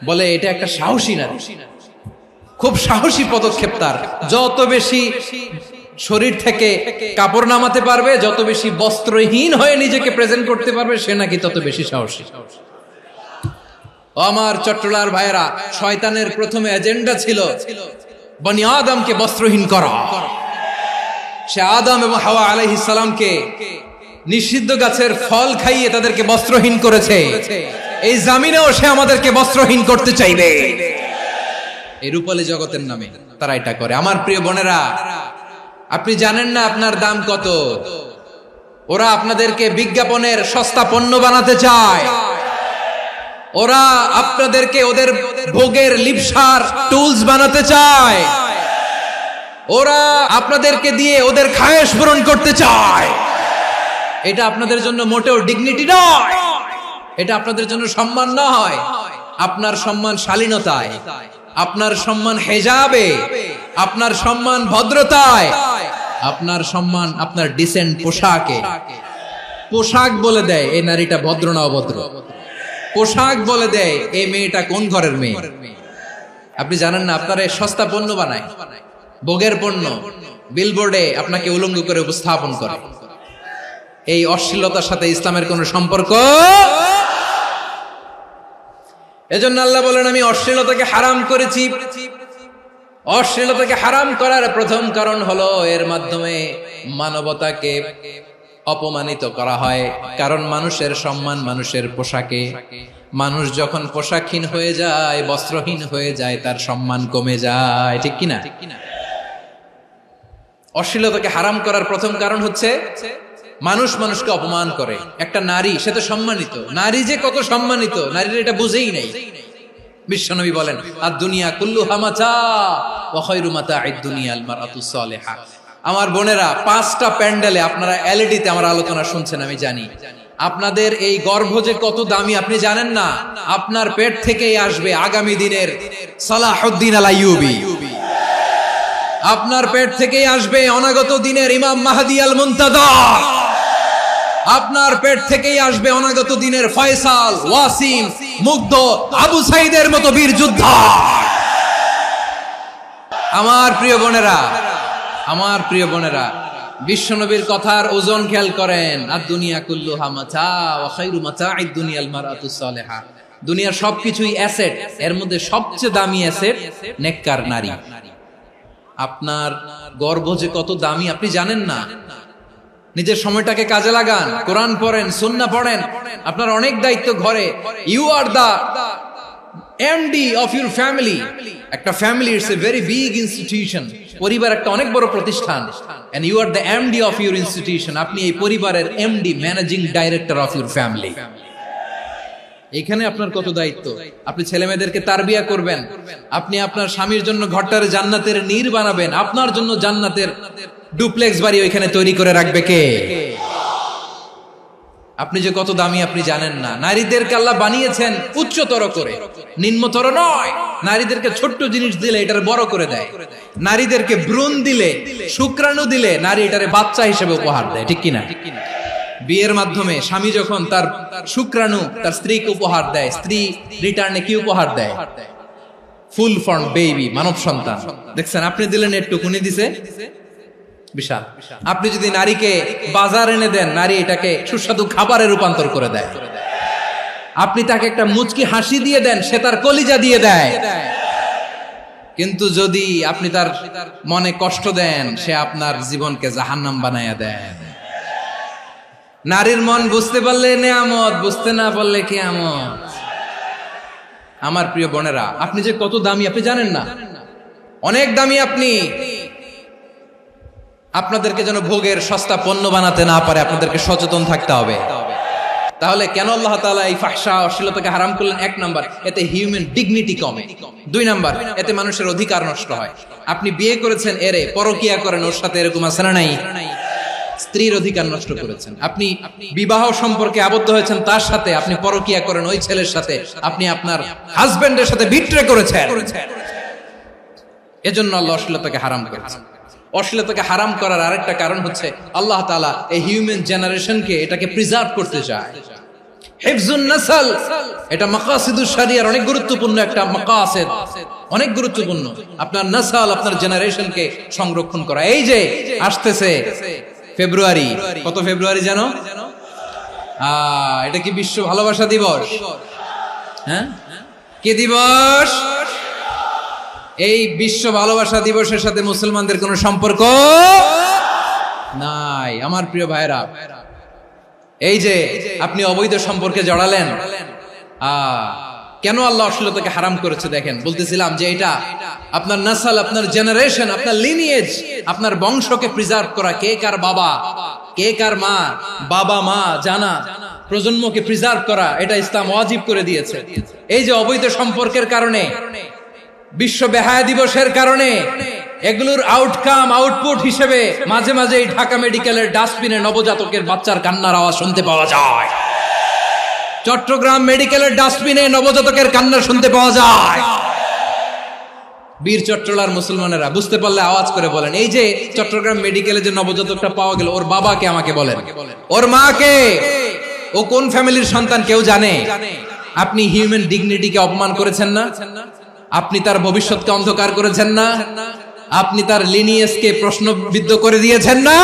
বলে এটা একটা সাহসী নারী, খুব সাহসী পদক্ষেপ তার। যত বেশি শরীর থেকে কাপড় নামাতে পারবে, যত বেশি বস্ত্রহীন হয়ে নিজেকে প্রেজেন্ট করতে পারবে, সে নাকি তত বেশি সাহসী। আমার চট্টলার ভাইয়েরা, শয়তানের প্রথমে এজেন্ডা ছিল বনি আদমকে বস্ত্রহীন করা। সে আদম এবং হাওয়া আলাইহিস সালামকে নিষিদ্ধ গাছের ফল খাইয়ে তাদেরকে বস্ত্রহীন করেছে। এই জামিনেও সে আমাদেরকে বস্ত্রহীন করতে চাইবে। এই রূপালী জগতের নামে তারা এটা করে। আমার প্রিয় বোনেরা, আপনি জানেন না আপনার দাম কত? ওরা আপনাদেরকে বিজ্ঞাপনের সস্তা পণ্য বানাতে চায়। ওরা আপনাদেরকে ওদের ভোগের লিপসার টুলস বানাতে চায়। ওরা আপনাদেরকে দিয়ে ওদের খায়েশ পূরণ করতে চায়। এটা আপনাদের জন্য মোটেও ডিগনিটি নয়, এটা আপনাদের জন্য সম্মান নয়। আপনার সম্মান শালীনতায়, আপনার সম্মান হেজাবে, আপনার সম্মান ভদ্রতায়, আপনার সম্মান আপনার ডিসেন্ট পোশাকে। পোশাক বলে দেয় এই নারীটা ভদ্র না অভদ্র। পোশাক বলে দেয় এই মেয়েটা কোন ঘরের মেয়ে। আপনি জানেন না, আপনারা সস্তা পণ্য বানায়, ভোগের পণ্য, বিলবোর্ডে আপনাকে উলঙ্গ করে উপস্থাপন করে। এই অশ্লীলতার সাথে ইসলামের কোন সম্পর্ক। এজন্য আল্লাহ বলেন, আমি অশ্লীলতাকে হারাম করেছি। অশ্লীলতাকে হারাম করার প্রথম কারণ হলো এর মাধ্যমে মানবতাকে অপমানিত করা হয়। কারণ মানুষের সম্মান মানুষের পোশাকে। মানুষ যখন পোশাকহীন হয়ে যায়, বস্ত্রহীন হয়ে যায়, তার সম্মান কমে যায়। ঠিক কিনা? অশ্লীলতাকে হারাম করার প্রথম কারণ হচ্ছে মানুষ মানুষকে অপমান করে। একটা নারী, সে তো সম্মানিত, নারী যে কত সম্মানিত নারীরা এটা বুঝেই নাই। বিশ্বনবী বলেন আদ-দুনিয়া কুল্লুহা মাতা ওয়া খায়রু মাতা'আদ দুনিয়া আল মারআতুস সালিহা। আমার বোনেরা, 5টা প্যান্ডেলে আপনারা এলইডিতে আমার আলোচনা শুনছেন, আমি জানি। আপনাদের এই গর্ভ যে কত দামি আপনি জানেন না। আপনার পেট থেকেই আসবে আগামী দিনের সালাহুদ্দিন আল আইয়ুবী। আপনার পেট থেকেই আসবে অনাগত দিনের ইমাম মাহদী আল মুনতাযর। আপনার পেট থেকেই আসবে অনাগত দিনের ফয়সাল, ওয়াসিম, মুগ্ধ, আবু সাইদের মতো বীর যোদ্ধা। আমার প্রিয় বোনেরা, আমার প্রিয় বোনেরা, বিশ্বনবীর কথার ওজন খেয়াল করেন। আদ-দুনিয়া কুল্লুহা মাতা ওয়া খায়রু মাতা'আদ দুনিয়া আল মারআতুস সালিহা। দুনিয়ার সবকিছুই অ্যাসেট, এর মধ্যে সবচেয়ে দামি অ্যাসেট নেককার নারী। আপনার গর্ভ যে কত দামি আপনি জানেন না। নিজের সময়টাকে কাজে লাগান, কোরআন পড়েন, সুন্নাহ পড়েন। আপনার অনেক দায়িত্ব ঘরে। You are the MD of your family. একটা family it's a very big institution. পরিবার একটা অনেক বড় প্রতিষ্ঠান, and you are the MD of your institution. আপনি এই পরিবারের MD, managing director of your family. এখানে আপনার কত দায়িত্ব। আপনি ছেলে মেয়েদেরকে তারবিয়া করবেন, আপনি আপনার স্বামীর জন্য ঘরটারে জান্নাতের নীড় বানাবেন, আপনার জন্য জান্নাতের ডুপ্লেক্স বাড়ি ওইখানে তৈরি করে রাখবে কে? আপনি যে কত দামি আপনি জানেন না। নারীদেরকে আল্লাহ বানিয়েছেন উচ্চতর করে, নিম্নতর নয়। নারীদেরকে ছোট্ট জিনিস দিলে এটারে বড় করে দেয়। নারীদেরকে ভ্রূণ দিলে, শুক্রাণু দিলে নারী এটারে বাচ্চা হিসেবে উপহার দেয়, ঠিক কিনা? বিয়ের মাধ্যমে স্বামী যখন তার শুক্রাণু তার স্ত্রীকে উপহার দেয়, স্ত্রী রিটার্নে কি উপহার দেয়? ফুল ফর্ম বেবি, মানব সন্তান। দেখছেন, আপনি দিলেন একটুকুনি, দিছে বিশাল। আপনি যদি নারীকে বাজার এনে দেন, নারী এটাকে সুস্বাদু খাবারে রূপান্তর করে দেয়। আপনি তাকে একটা মুচকি হাসি দিয়ে দেন, সে তার কলিজা দিয়ে দেয়। কিন্তু যদি আপনি তার মনে কষ্ট দেন, সে আপনার জীবনকে জাহান্নাম বানায়া দেয়। নারীর মন বুঝতে পারলে নেয়ামত, বুঝতে না পারলে কিয়ামত। আমার প্রিয় বোনেরা, আপনি যে কত দামি আপনি জানেন না। অনেক দামি আপনি। আপনাদেরকে যেন ভোগের সস্তা পণ্য বানাতে না পারে, আপনাদেরকে সচেতন থাকতে হবে। তাহলে কেন আল্লাহ তাআলা এই ফাহশা, অশ্লীলতাকে হারাম করলেন? 1 নাম্বার, এতে হিউম্যান ডিগনিটি কমে। 2 নাম্বার, এতে মানুষের অধিকার নষ্ট হয়। আপনি বিয়ে করেছেন, এরে পরকিয়া করেন, ওর সাথে এরকম আছে না নাই? স্ত্রীর অধিকার নষ্ট করেছেন। আপনি বিবাহ সম্পর্কে আবদ্ধ হয়েছেন তার সাথে, আপনি পরকিয়া করেন ওই ছেলের সাথে, আপনি আপনার হাজবেন্ডের সাথে বিট্রে করেছেন। এজন্য আল্লাহ অশ্লীলতাকে হারাম করেছেন। অশ্লীলতাকে হারাম করার আরেকটা কারণ হচ্ছে আল্লাহ তাআলা এই হিউম্যান জেনারেশনকে এটাকে প্রিজার্ভ করতে চায়। হিফজুন নাসল, এটা মাকাসিদুশ শরিয়ার অনেক গুরুত্বপূর্ণ একটা মাকাসিদ, অনেক গুরুত্বপূর্ণ। আপনার নাসল, আপনার জেনারেশনকে সংরক্ষণ করা। এই যে আসতেছে ফেব্রুয়ারি, কত ফেব্রুয়ারি জানো? এটা কি বিশ্ব ভালোবাসা দিবস? হ্যাঁ, কি দিবস? এই বিশ্ব ভালোবাসা দিবসের সাথে মুসলমানদের কোনো সম্পর্ক নাই। আমার প্রিয় ভাইরা, এই যে আপনি অবৈধ সম্পর্কে জড়ালেন, কেন আল্লাহ অশ্লীলতাকে হারাম করেছে দেখেন। বলতেছিলাম যে এটা আপনার নাসল, আপনার জেনারেশন, আপনার লিনিয়েজ, আপনার বংশকে প্রিজার্ভ করা। কে কার বাবা, কে কার মা, বাবা মা জানা, প্রজন্মকে প্রিজার্ভ করা, এটা ইসলাম ওয়াজিব করে দিয়েছে। এই যে অবৈধ সম্পর্কের কারণে, বিশ্ব বেহায়া দিবসের কারণে, এগুলোর আউটকাম, আউটপুট হিসেবে মাঝে মাঝে এই ঢাকা মেডিকেলের ডাস্টবিনে নবজাতকের বাচ্চার কান্নার আওয়াজ শুনতে পাওয়া যায়। চট্টগ্রাম মেডিকেলের ডাস্টবিনে নবজাতকের কান্না শুনতে পাওয়া যায়। বীর চট্টলার মুসলমানেরা বুঝতে পারলে আওয়াজ করে বলেন, এই যে চট্টগ্রাম মেডিকেলে যে নবজাতকটা পাওয়া গেল, ওর বাবাকে আমাকে বলেন, ওর মাকে, ও কোন ফ্যামিলির সন্তান কেউ জানে? আপনি হিউম্যান ডিগনিটিকে অপমান করেছেন না? আপনি তার ভবিষ্যৎকে অন্ধকার করেছেন না? আপনি তার লিনিয়েজকে প্রশ্নবিদ্ধ করে দিয়েছেন না?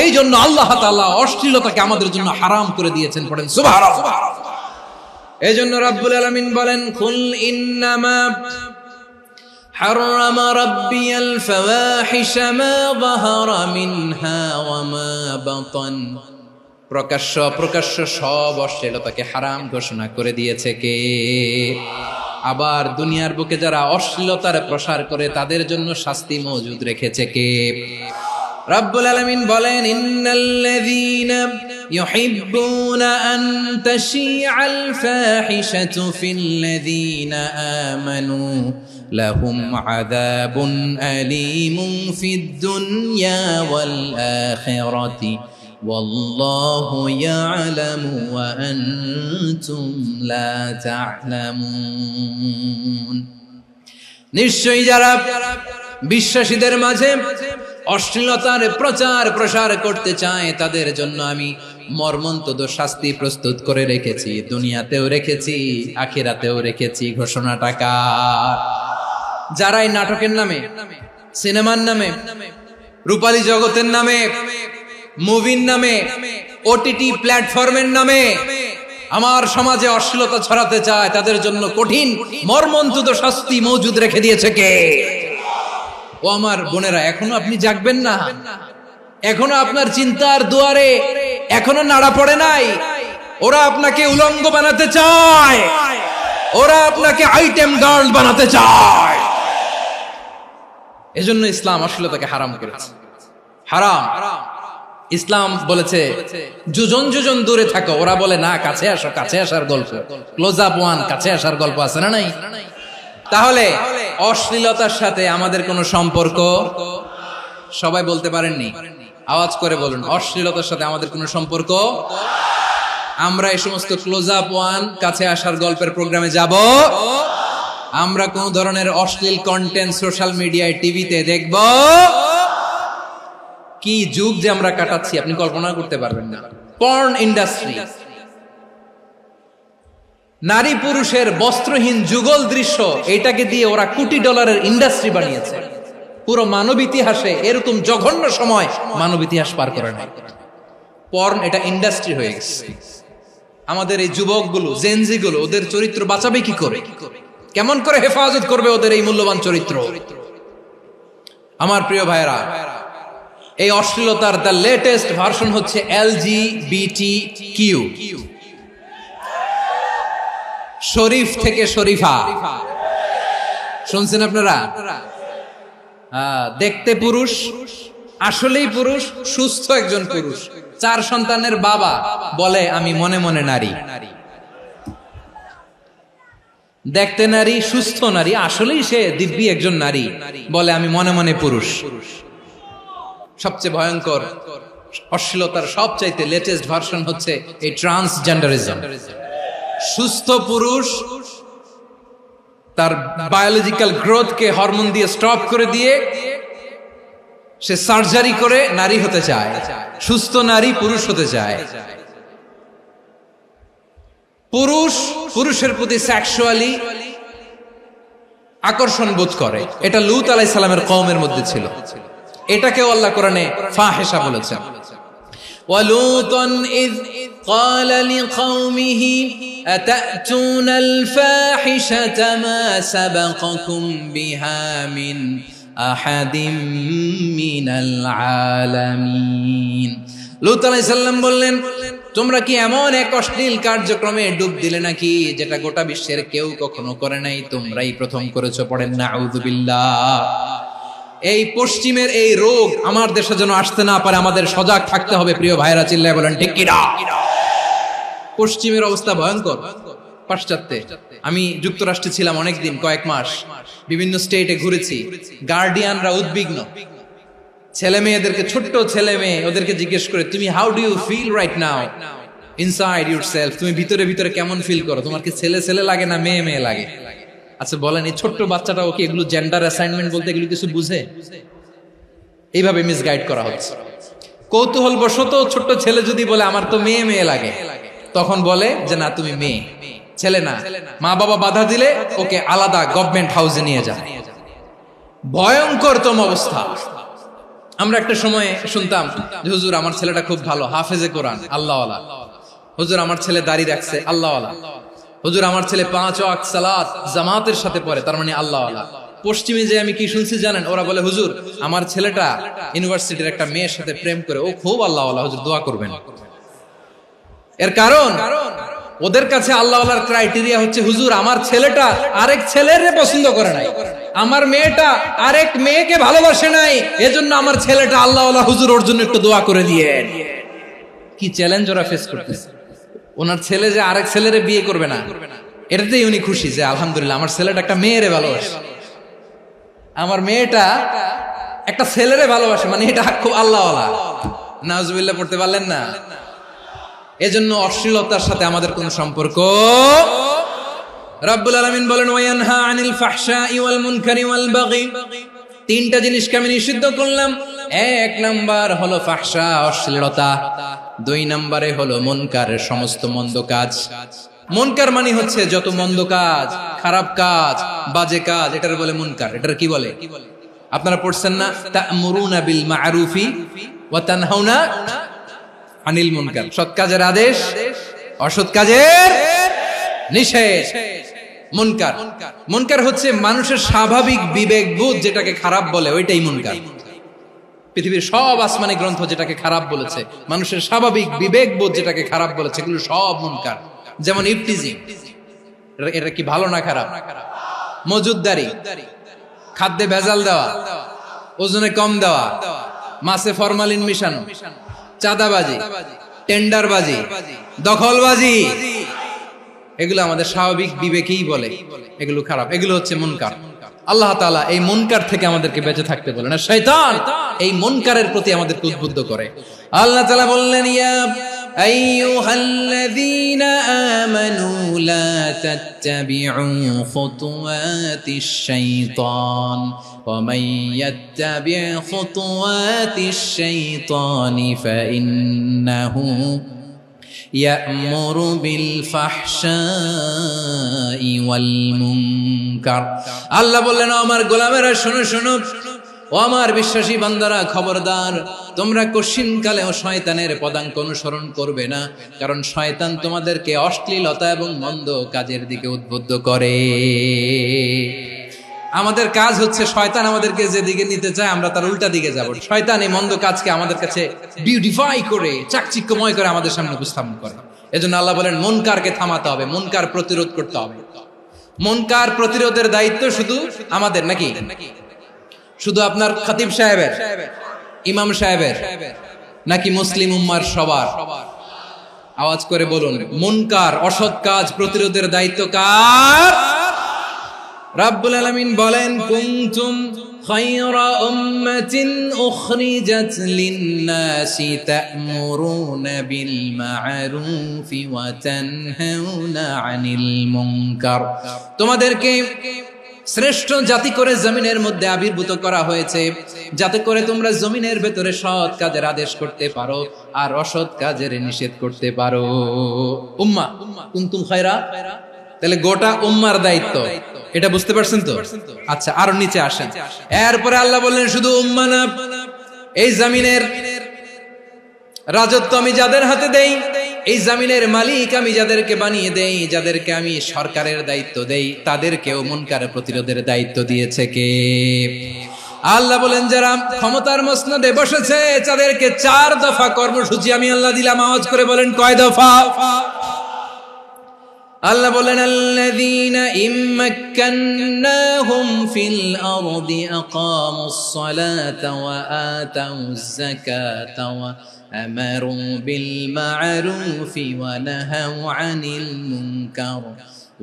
এই জন্য আল্লাহ তাআলা অশ্লীলতাকে আমাদের জন্য হারাম করে দিয়েছেন। পড়েন সুবহানাল্লাহ। এই জন্য রাব্বুল আলামিন বলেন, কুল ইন্নামা হারাম রাব্বিয়াল ফাওয়াহিশা মা যাহারা মিনহা ওয়া মা বাতান। প্রকাশ্য অপ্রকাশ্য সব অশ্লীলতাকে হারাম ঘোষণা করে দিয়েছে কে? আবার দুনিয়ার বুকে যারা অশ্লীলতার প্রসার করে তাদের জন্য শাস্তি মজুদ রেখেছে কে? রাব্বুল আলামিন বলেন, ইন্নাল্লাযীনা يحبون أن تشيع الفاحشة في الذين آمنوا لهم عذاب أليم في الدنيا والآخرة والله يعلم وأنتم لا تعلمون নিশ্চয়ই যারা বিশ্বাসীদের মাঝে অশ্লীলতার প্রচার প্রসার করতে চায় তাদের জন্য আমি মর্মন্তুদ শাস্তি প্রস্তুত করে রেখেছি, দুনিয়াতেও রেখেছি, আখিরাতেও রেখেছি। ঘোষণাটা কার? যারা এই নাটকের নামে, সিনেমার নামে, রূপালী জগতের নামে, মুভির নামে, ওটিটি প্ল্যাটফর্মের নামে আমার সমাজে অশ্লীলতা ছড়াতে চায় তাদের জন্য কঠিন মর্মন্তুদ শাস্তি মজুদ রেখে দিয়েছে কে? ও আমার বোনেরা, এখনো আপনি জাগবেন না? এখনো আপনার চিন্তার দুয়ারে এখনো নাড়া পড়ে নাই? ওরা আপনাকে উলঙ্গ বানাতে চায়, ওরা আপনাকে আইটেম গার্ল বানাতে চায়। এজন্য ইসলাম অশ্লীলতাকে হারাম করেছে। হারাম। ইসলাম বলেছে যোজন যোজন দূরে থাকো, ওরা বলে না কাছে আসো, কাছে আসার গল্প, ক্লোজ আপ ওয়ান, কাছে আসার গল্প আছে না নাই? তাহলে অশ্লীলতার সাথে আমাদের কোনো সম্পর্ক? সবাই বলতে পারেননি, আওয়াজ করে বলুন, অশ্লীলতার সাথে আমাদের কোনো সম্পর্ক? আমরা এই সমস্ত ক্লোজ আপ ওয়ান, কাছে আসার গল্পের প্রোগ্রামে যাব? আমরা কোন ধরনের অশ্লীল কন্টেন্ট সোশ্যাল মিডিয়ায়, টিভিতে দেখব? কি যুগ যে আমরা কাটাচ্ছি আপনি কল্পনা করতে পারবেন না। পর্ন ইন্ডাস্ট্রি, নারী পুরুষের বস্ত্রহীন যুগল দৃশ্য, এটাকে দিয়ে ওরা কোটি ডলারের ইন্ডাস্ট্রি বানিয়েছে। পুরো মানব ইতিহাসে এরকম জঘন্য সময় মানব ইতিহাস পার করে নাই। পর্ন এটা ইন্ডাস্ট্রি হয়ে গেছে। আমাদের এই যুবকগুলো, জেনজি গুলো, ওদের চরিত্র বাঁচাবে কি করে? কেমন করে হেফাজত করবে ওদের এই মূল্যবান চরিত্র? আমার প্রিয় ভাইরা, এই অশ্লীলতার দ্য লেটেস্ট ভার্সন হচ্ছে LGBTQ, শরীফ থেকে শরীফা। শুনছেন আপনারা? দেখতে পুরুষ, আসলেই পুরুষ, সুস্থ একজন পুরুষ, 4 সন্তানের বাবা, বলে আমি মনে মনে নারী। দেখতে নারী, সুস্থ নারী, আসলেই সে দিব্যি একজন নারী, বলে আমি মনে মনে পুরুষ। সবচেয়ে ভয়ঙ্কর অশ্লীলতার সবচাইতে লেটেস্ট ভার্সন হচ্ছে এই ট্রান্সজেন্ডারিজম। সুস্থ পুরুষ তার বায়োলজিক্যাল গ্রোথকে হরমোন দিয়ে স্টপ করে দিয়ে সে সার্জারি করে নারী হতে চায়, সুস্থ নারী পুরুষ হতে চায়। পুরুষ পুরুষের প্রতি সেক্সুয়ালি আকর্ষণ বোধ করে, এটা লূত আলাইহিস সালামের কওমের মধ্যে ছিল। এটাকে আল্লাহ কোরআনে ফাহিশা বলেছেন। ওয়ালুতান ইয قال لقومه أتأتون الفاحشة ما سبقكم بها من أحد من العالمين। লূত আলাইহিস সালাম বললেন, তোমরা কি এমন এক অশ্লীল কার্যক্রমে ডুব দিলে নাকি যেটা গোটা বিশ্বের কেউ কখনো করে নাই, তোমরাই প্রথম করেছো? পড়েন নাউযুবিল্লাহ। এই পশ্চিমের এই রোগ আমার দেশে যেন আসতে না পারে, আমাদের সজাগ থাকতে হবে। প্রিয় ভাইরা, চিল্লায় বলেন ঠিক কি না? পশ্চিমের অবস্থা ভয়ঙ্কর। পাশ্চাত্যে, আমি যুক্তরাষ্ট্রে ছিলাম অনেকদিন, কয়েক মাস, বিভিন্ন স্টেটে ঘুরেছি। গার্ডিয়ানরা উদ্বিগ্ন, ছেলে মেয়েদেরকে, ছোট্ট ছেলে মেয়ে, ওদেরকে জিজ্ঞেস করে, তুমি how do you feel right now inside yourself? তুমি ভিতরে ভিতরে কেমন ফিল করো? তোমার কি ছেলে ছেলে লাগে না মেয়ে মেয়ে লাগে? আচ্ছা বলেন, এই ছোট্ট বাচ্চাটাও কি এগুলো জেন্ডার অ্যাসাইনমেন্ট বলতে এগুলো কিছু বুঝে? এইভাবে মিসগাইড করা হচ্ছে। কৌতূহল বশত ছোট্ট ছেলে যদি বলে আমার তো মেয়ে মেয়ে লাগে, তখন বলে যে না তুমি মেয়ে, ছেলে না। মা বাবা বাধা দিলে ওকে আলাদা গভর্নমেন্ট হাউসে নিয়ে যায়। ভয়ঙ্করতম অবস্থা। আমরা একটা সময় শুনতাম যে হুজুর আমার ছেলেটা খুব ভালো, হাফেজে কোরআন, আল্লাহওয়ালা। হুজুর আমার ছেলে দাড়ি রাখছে, আল্লাহওয়ালা। হুজুর আমার ছেলে 5 ওয়াক্ত সালাত জামাতের সাথে পড়ে, তার মানে আল্লাহওয়ালা। পশ্চিমে যে আমি কি শুনছি জানেন? ওরা বলে হুজুর আমার ছেলেটা ইউনিভার্সিটির একটা মেয়ের সাথে প্রেম করে, ও খুব আল্লাহওয়ালা, হুজুর দোয়া করবেন। এর কারণ ওদের কাছে আল্লাহওয়ালার ক্রাইটেরিয়া হচ্ছে হুজুর আমার ছেলেটা আরেক ছেলের পছন্দ করে নাই, আমার মেয়েটা আরেক মেয়েকে ভালোবাসে নাই, এজন্য আমার ছেলেটা আল্লাহওয়ালা, হুজুর ওর জন্য একটু দোয়া করে দিয়েন। কি চ্যালেঞ্জ ওরা ফেস করতেছে। ওনার ছেলে যে আরেক ছেলেরে বিয়ে করবে না, এটাতেই উনি খুশি যে আলহামদুলিল্লাহ আমার ছেলেটা একটা মেয়েরে ভালোবাসে, আমার মেয়েটা একটা ছেলেরে ভালোবাসে, মানে এটা খুব আল্লাহওয়ালা। নাউজুবিল্লাহ পড়তে পারলেন না? এজন্য অশ্লীলতার সাথে আমাদের কোন সম্পর্ক। রাব্বুল আলামিন বলেন ওয়ায়ানহা আনিল ফাহশাই ওয়াল মুনকারি ওয়াল বাগি, তিনটা জিনিসকে আমি নিষিদ্ধ করলাম। এক নাম্বার হলো ফাহশা, অশ্লীলতা। দুই নম্বরে হলো মুনকার, সমস্ত মন্দ কাজ। মুনকার মানে হচ্ছে যত মন্দ কাজ, খারাপ কাজ, বাজে কাজ, এটার বলে মুনকার। এটার কি বলে? আপনারা পড়ছেন না, তা'মুরুনা বিল মা'রুফি ওয়া তানহাউনা আনিল মুনকার। সৎ কাজের আদেশ, অসৎ কাজের নিষেধ। মুনকার, মুনকার হচ্ছে মানুষের স্বাভাবিক বিবেকবোধ যেটাকে খারাপ বলে, ওইটাই মুনকার। পৃথিবীর সব আসমানি গ্রন্থ যেটাকে খারাপ বলেছে, মানুষের স্বাভাবিক বিবেকবোধ যেটাকে খারাপ বলেছে, এগুলো সব মুনকার। যেমন ইফতিজিং, এটা কি ভালো না খারাপ? মজুদদারি, খাদ্যে ভেজাল দেওয়া, ওজনে কম দেওয়া, মাছে ফরমালিন মিশানো, চাঁদাবাজি, টেন্ডারবাজি, দখলবাজি, এগুলো আমাদের স্বাভাবিক বিবেকেই বলে এগুলো খারাপ, এগুলো হচ্ছে মুনকার। আল্লাহ তাআলা এই মুনকার থেকে আমাদেরকে বেঁচে থাকতে বলেন, আর শয়তান এই মুনকারের প্রতি আমাদেরকে উদ্বুদ্ধ করে। আল্লাহ তাআলা বললেন, ইয়া আইয়ুহাল্লাযীনা আমানু লা তাত্তাবিউ খুতুওয়াতিশ শাইতান ওয়া মান ইয়াত্তাবি' খুতুওয়াতিশ শাইতানি ফাইন্নাহু ইয়া'মুরু বিল ফাহশাই ওয়াল মুনকার। আল্লাহ বললেন, আমার গোলামেরা শোনো শোনো, ও আমার বিশ্বাসী বান্দারা খবরদার, তোমরা কশিনকালেও শয়তানের পদাঙ্ক অনুসরণ করবে না, কারণ শয়তান তোমাদেরকে অশ্লীলতা এবং মন্দ কাজের দিকে উদ্বুদ্ধ করে। আমাদের কাজ হচ্ছে শয়তান আমাদেরকে যেদিকে নিতে চায় আমরা তার উল্টা দিকে যাব। শয়তান এই মন্দ কাজকে আমাদের কাছে বিউটিফাই করে, চাকচিক্যময় করে আমাদের সামনে উপস্থাপন করে। এজন্য আল্লাহ বলেন মুনকারকে থামাতে হবে, মুনকার প্রতিরোধ করতে হবে। মুনকার প্রতিরোধের দায়িত্ব শুধু আমাদের নাকি? শুধু আপনার খতিব সাহেবের, ইমাম সাহেবের, নাকি মুসলিম উম্মার সবার? আওয়াজ করে বলুন, মুনকার অসৎ কাজ প্রতিরোধের দায়িত্ব কার? রাব্বুল আলামিন বলেন, কুনতুম খায়রা উম্মাতিন উখরিজাত লিন-নাসি তা'মুরুনা বিল মা'রুফি ওয়া তানহাউনা আনিল মুনকার। তোমাদেরকে শ্রেষ্ঠ জাতি করে জমিনের মধ্যে আবির্ভূত করা হয়েছে, যাতে করে তোমরা জমিনের ভেতরে সৎ কাজের আদেশ করতে পারো আর অসৎ কাজের নিষেধ করতে পারো। উম্মাহ, কুনতুম খায়রা, তাহলে গোটা উম্মার দায়িত্ব, এটা বুঝতে পারছেন তো? আচ্ছা, আরো নিচে আসেন। এরপরে আল্লাহ বললেন, শুধু উম্মাহ না, এই জমিনের রাজত্ব আমি যাদের হাতে দেই, এই জমিনের মালিক আমি যাদেরকে বানিয়ে দেই, যাদেরকে আমি সরকারের দায়িত্ব দেই, তাদেরকেও মুনকার প্রতিরোধের দায়িত্ব দিয়েছে কে? আল্লাহ বলেন, যারা ক্ষমতার মসনদে বসেছে তাদেরকে 4 দফা কর্মসূচি আমি আল্লাহ দিলাম। আওয়াজ করে বলেন, কয় দফা? আল্লাহ বলেন, আল্লাযীনা ইম্মাক্কান্নাহুম ফিল আরদি আকামুস সালাতা ওয়া আতাউয যাকাতা ওয়া আমারু বিল মা'রুফি ওয়া নাহাউ আনিল মুনকার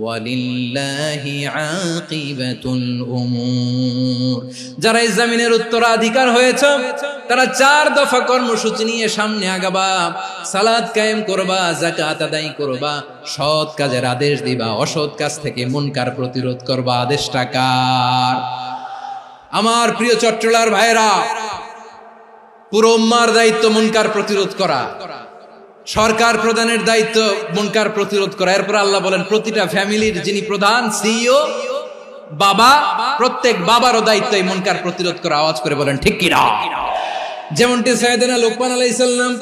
ওয়ালিল্লাহি আকিবাতুল উমুর। যারা এই জমিনের উত্তরাধিকার হয়েছে তারা 4 দফা কর্মসূচি নিয়ে সামনে আগাবা। সালাত কায়েম করবা, যাকাত আদায় করবা, সৎ কাজের আদেশ দিবা, অসৎ কাজ থেকে মুনকার প্রতিরোধ করবা। আদেশটা কার? আমার প্রিয় চট্টলার ভাইরা, পুরো উম্মার দায়িত্ব মুনকার প্রতিরোধ করা, সরকার প্রধানের দায়িত্ব মুনকার প্রতিরোধ করা। এরপর আল্লাহ বলেন, প্রতিটা ফ্যামিলির যিনি প্রধান সিইও বাবা, প্রত্যেক বাবারও দায়িত্ব এই মুনকার প্রতিরোধ করা। আওয়াজ করে বলেন ঠিক কি না? যেমনটি সাইয়েদনা লোকমান আলাইহিস সালাম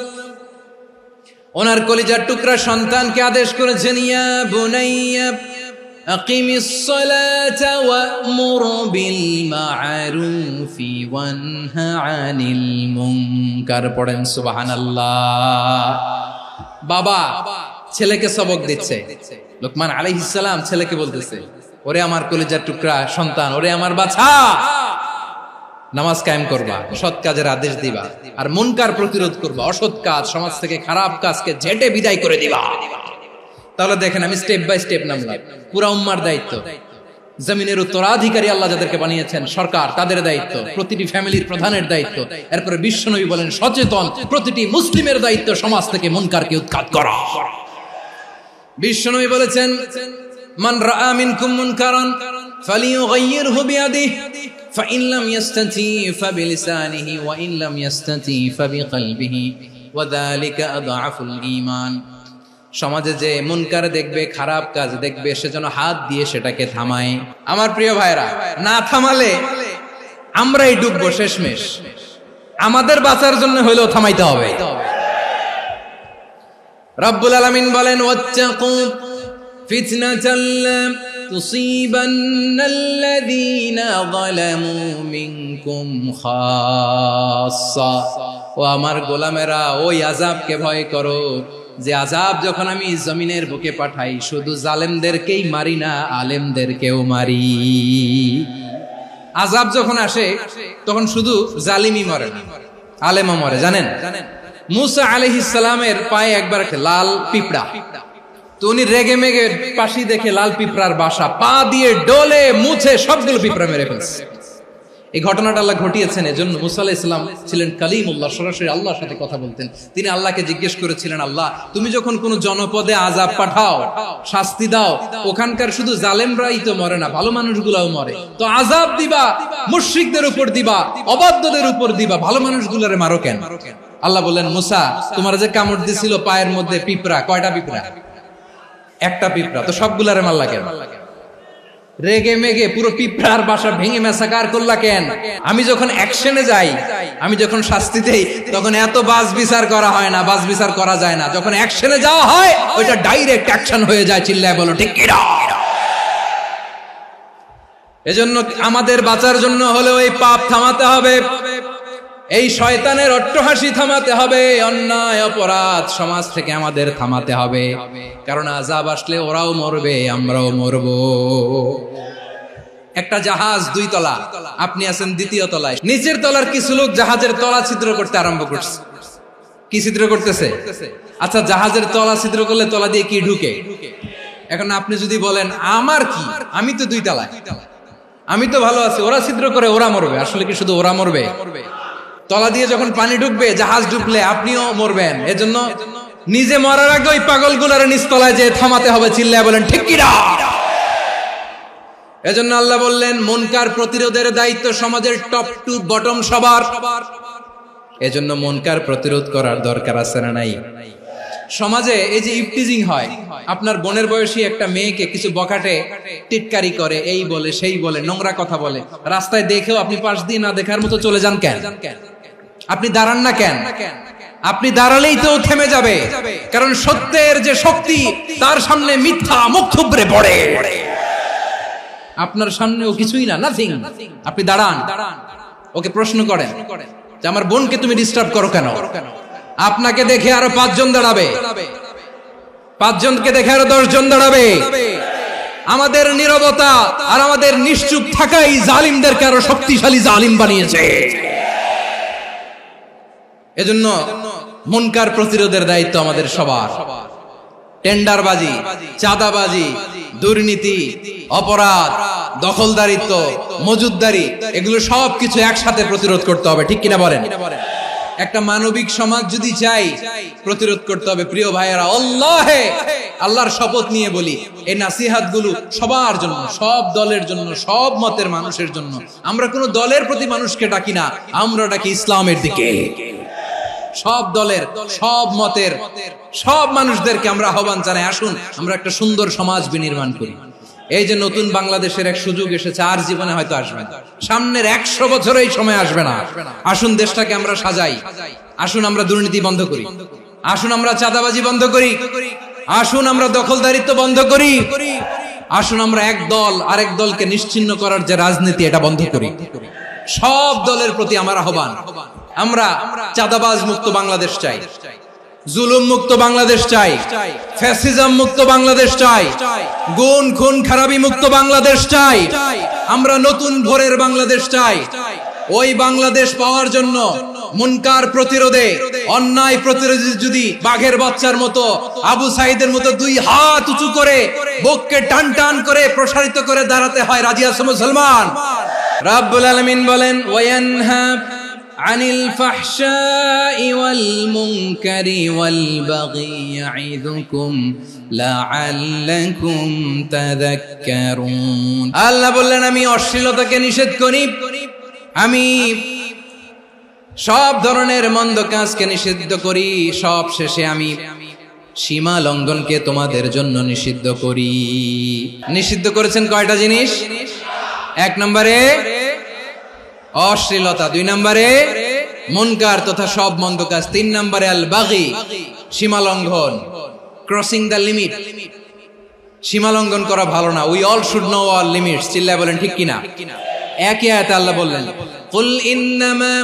ওনার কলিজার টুকরা সন্তানকে আদেশ করেছেন, ইয়া বুনাইয়া আকিমিস সালাতা ওয়া'মুর বিল মা'রুফি ওয়ানহা আনিল মুনকার। পড়েন সুবহানাল্লাহ। বাবা ছেলেকে সবক দিচ্ছে, লোকমান আলাইহিস সালাম ছেলেকে বলতেছে, ওরে আমার কলিজার টুকরা সন্তান, ওরে আমার বাছা, নামাজ কায়েম করবা, সৎ কাজের আদেশ দিবা, আর মুনকার প্রতিরোধ করবা, অসৎ কাজ সমাজ থেকে খারাপ কাজকে ঝেঁটে বিদায় করে দিবা। তাহলে দেখেন আমি স্টেপ বাই স্টেপ নামলাম। পুরা উম্মার দায়িত্ব, জমিনের উত্তরাধিকারী আল্লাহ যাদেরকে বানিয়েছেন সরকার, তাদের দায়িত্ব, প্রতিটি ফ্যামিলির প্রধানের দায়িত্ব, এরপরে বিশ্বনবী বলেন সচেতন প্রতিটি মুসলিমের দায়িত্ব সমাজ থেকে মুনকারকে উৎখাত করা। বিশ্বনবী বলেছেন মান রাআ মিনকুম মুনকারান ফালিয়ুগাইয়িরহু বিয়াদিহি ফাইন লাম ইয়াসতাতি ফাবিলিসানিহি ওয়া ইন লাম ইয়াসতাতি ফাবিকলবিহি ওয়া যালিকা আযআফুল ঈমান। সমাজে যে মুনকার দেখবে, খারাপ কাজ দেখবে, সে যেন হাত দিয়ে সেটাকে থামায়। আমার প্রিয় ভাইরা, না থামালে আমরাই ডুববো শেষমেশ। আমাদের বাঁচার জন্য হইলেও থামাইতে হবে। রব্বুল আলামিন বলেন ওয়াত্তাকু ফিতনাতাল লা তুসিবান্নাল্লাযীনা যালামু মিনকুম খাসসা। ও আমার গোলামেরা, ওই আযাবকে ভয় করো যে আযাব যখন আমি জমিনের বুকে পাঠাই শুধু জালেমদেরকেই মারি না, আলেমদেরকেও মারি। আযাব যখন আসে তখন শুধু জালিমই মরে না, আলেমও মরে। জানেন মুসা আলাইহিস সালামের পায়ে একবার লাল পিঁপড়া, তো উনি রেগে মেগে পাশি দেখে লাল পিঁপড়ার বাসা, পা দিয়ে ডলে মুছে সবগুলো পিঁপড়া মেরে ফেলছে। এই ঘটনাটা আল্লাহ ঘটিয়েছেন। এজন্য মুসা আলাইহিস সালাম ছিলেন কালিমুল্লাহ, সরাসরি আল্লাহর সাথে কথা বলতেন। তিনি আল্লাহকে জিজ্ঞেস করেছিলেন, আল্লাহ তুমি যখন কোন জনপদে আযাব পাঠাও, শাস্তি দাও, ওখানকার শুধু জালেমরাই তো মরে না, ভালো মানুষগুলাও মরে, তো আযাব দিবা মুশরিকদের উপর দিবা, অবাধ্যদের উপর দিবা, ভালো মানুষগুলোরে মারো কেন? আল্লাহ বললেন, মুসা তোমার যে কামড় দিছিল পায়ের মধ্যে পিঁপড়া, কয়টা পিঁপড়া? একটা পিঁপড়া, তো সবগুলারে মারলা কেন? রেগে মেগে পুরো পিঁপড়ার বাসা ভেঙে মেসাকার করলা কেন? আমি যখন অ্যাকশনে যাই, আমি যখন শাস্তি দেই, তখন এত বাস বিচার করা হয় না, বাস বিচার করা যায় না। যখন অ্যাকশনে যাওয়া হয় ওইটা ডাইরেক্ট অ্যাকশন হয়ে যায়। চিল্লায় বলো ঠিক কি না? এজন্য আমাদের বাঁচার জন্য হলেও এই পাপ থামাতে হবে, এই শয়তানের অট্টহাসি থামাতে হবে, অন্যায় অপরাধ সমাজ থেকে আমাদের থামাতে হবে। কারণ আযাব আসলে ওরাও মরবে, আমরাও মরব। একটা জাহাজ 2 তলা, আপনি আছেন 2য় তলায়। নিচের তলার কিছু লোক জাহাজের তলা ছিদ্র করতে আরম্ভ করছে। কি ছিদ্র করতেছে? আচ্ছা, জাহাজের তলা ছিদ্র করলে তলা দিয়ে কি ঢুকে? এখন আপনি যদি বলেন আমার কি, আমি তো 2 তলায়, আমি তো ভালো আছি, ওরা ছিদ্র করে ওরা মরবে। আসলে কি শুধু ওরা মরবে? তলা দিয়ে যখন পানি ঢুকবে, জাহাজ ঢুকলে আপনিও মরবেন। এজন্য নিজে মরার আগে ওই পাগলগুলোর নিচতলায় যে থামাতে হবে। চিল্লায় বলেন ঠিক কি না? এজন্য আল্লাহ বললেন মুনকার প্রতিরোধের দায়িত্ব সমাজের টপ টু বটম সবার। এজন্য মুনকার প্রতিরোধ করার দরকার আছে না নাই? সমাজে এই যে ইফটিজিং হয়, আপনার বোনের বয়সী একটা মেয়েকে কিছু বকাটে টিটকারি করে, এই বলে সেই বলে, নোংরা কথা বলে, রাস্তায় দেখেও আপনি পাশ দিয়ে না দেখার মতো চলে যান কেন? আপনি দাঁড়ান না কেন? আপনি দাঁড়ালেই তো থেমে যাবে, কারণ সত্যের যে শক্তি তার সামনে মিথ্যা মুখ থুবড়ে পড়ে। আপনার সামনে ও কিছুই না, নাথিং। আপনি দাঁড়ান, ওকে প্রশ্ন করেন যে আমার বোনকে তুমি ডিস্টার্ব করো কেন? আপনাকে দেখে আরো 5 জন দাঁড়াবে, 5 জনকে দেখে আরো 10 জন দাঁড়াবে। আমাদের নীরবতা আর আমাদের নিশ্চুপ থাকাই জালিমদেরকে আরো শক্তিশালী জালিম বানিয়েছে। এজন্য মুনকার প্রতিরোধের দায়িত্ব আমাদের সবার। টেন্ডারবাজি, চাঁদাবাজি, দুর্নীতি, অপরাধ, দখলদারিত্ব, মজুদদারি, এগুলো সবকিছু একসাথে প্রতিরোধ করতে হবে। ঠিক কিনা বলেন? একটা মানবিক সমাজ যদি চাই, প্রতিরোধ করতে হবে। প্রিয় ভাইয়েরা, আল্লাহর শপথ নিয়ে বলি, এই নাসিহাত গুলো সবার জন্য, সব দলের জন্য, সব মতের মানুষের জন্য। আমরা কোনো দলের প্রতি মানুষকে ডাকি না, আমরা ডাকি ইসলামের দিকে। সব দলের, সব মতের, সব মানুষদেরকে আমরা আহ্বান জানাই, আসুন আমরা একটা সুন্দর সমাজ বিনির্মাণ করি। এই যে নতুন বাংলাদেশের এক সুযোগ এসেছে, আর জীবনে হয়তো আসবে না, সামনের 100 বছর এই সময় আসবে না। আসুন দেশটাকে আমরা সাজাই, আসুন আমরা দুর্নীতি বন্ধ করি, আসুন আমরা চাঁদাবাজি বন্ধ করি, আসুন আমরা দখলদারিত্ব বন্ধ করি, আসুন আমরা এক দল আরেক দলকে নিশ্চিহ্ন করার যে রাজনীতি, এটা বন্ধ করি। সব দলের প্রতি আমার আহ্বান, আমরা চাঁদাবাজ মুক্ত বাংলাদেশ চাই, জুলুম মুক্ত বাংলাদেশ চাই, ফ্যাসিজম মুক্ত বাংলাদেশ চাই, গুণ খুন খারাপি মুক্ত বাংলাদেশ চাই, আমরা নতুন ভোরের বাংলাদেশ চাই। ওই বাংলাদেশ পাওয়ার জন্য মুনকার প্রতিরোধে, অন্যায় প্রতিরোধে যদি বাঘের বাচ্চার মতো, আবু সাইদের মতো দুই হাত উঁচু করে বুককে টান টান করে প্রসারিত করে দাঁড়াতে হয়, রাজি আছো মুসলমান? রাব্বুল আলামিন বলেন ওয়ায়ানহা আনিল ফাহশাই ওয়াল মুনকারি ওয়াল বাগি ইয়াইদুকুম লাআল্লাকুম তাযাক্কারুন। আল্লাহ বললেন আমি অশ্লীলতাকে নিষেধ করি, আমি সব ধরনের মন্দ কাজকে নিষিদ্ধ করি, সব শেষে আমি সীমা লঙ্ঘনকে তোমাদের জন্য নিষিদ্ধ করি। নিষিদ্ধ করেছেন কয়টা জিনিস? 1 নম্বরে অশ্লীলতা, 2 নম্বরে মুনকার তথা সব মন্দ কাজ, 3 নম্বরে আল বাগি সীমা লঙ্ঘন, ক্রসিং দ্য লিমিট। সীমা লঙ্ঘন করা ভালো না। We all should know our limits. চিল্লায় বলেন ঠিক কিনা? একই আয়াতে আল্লাহ বললেন কুল ইন্নামা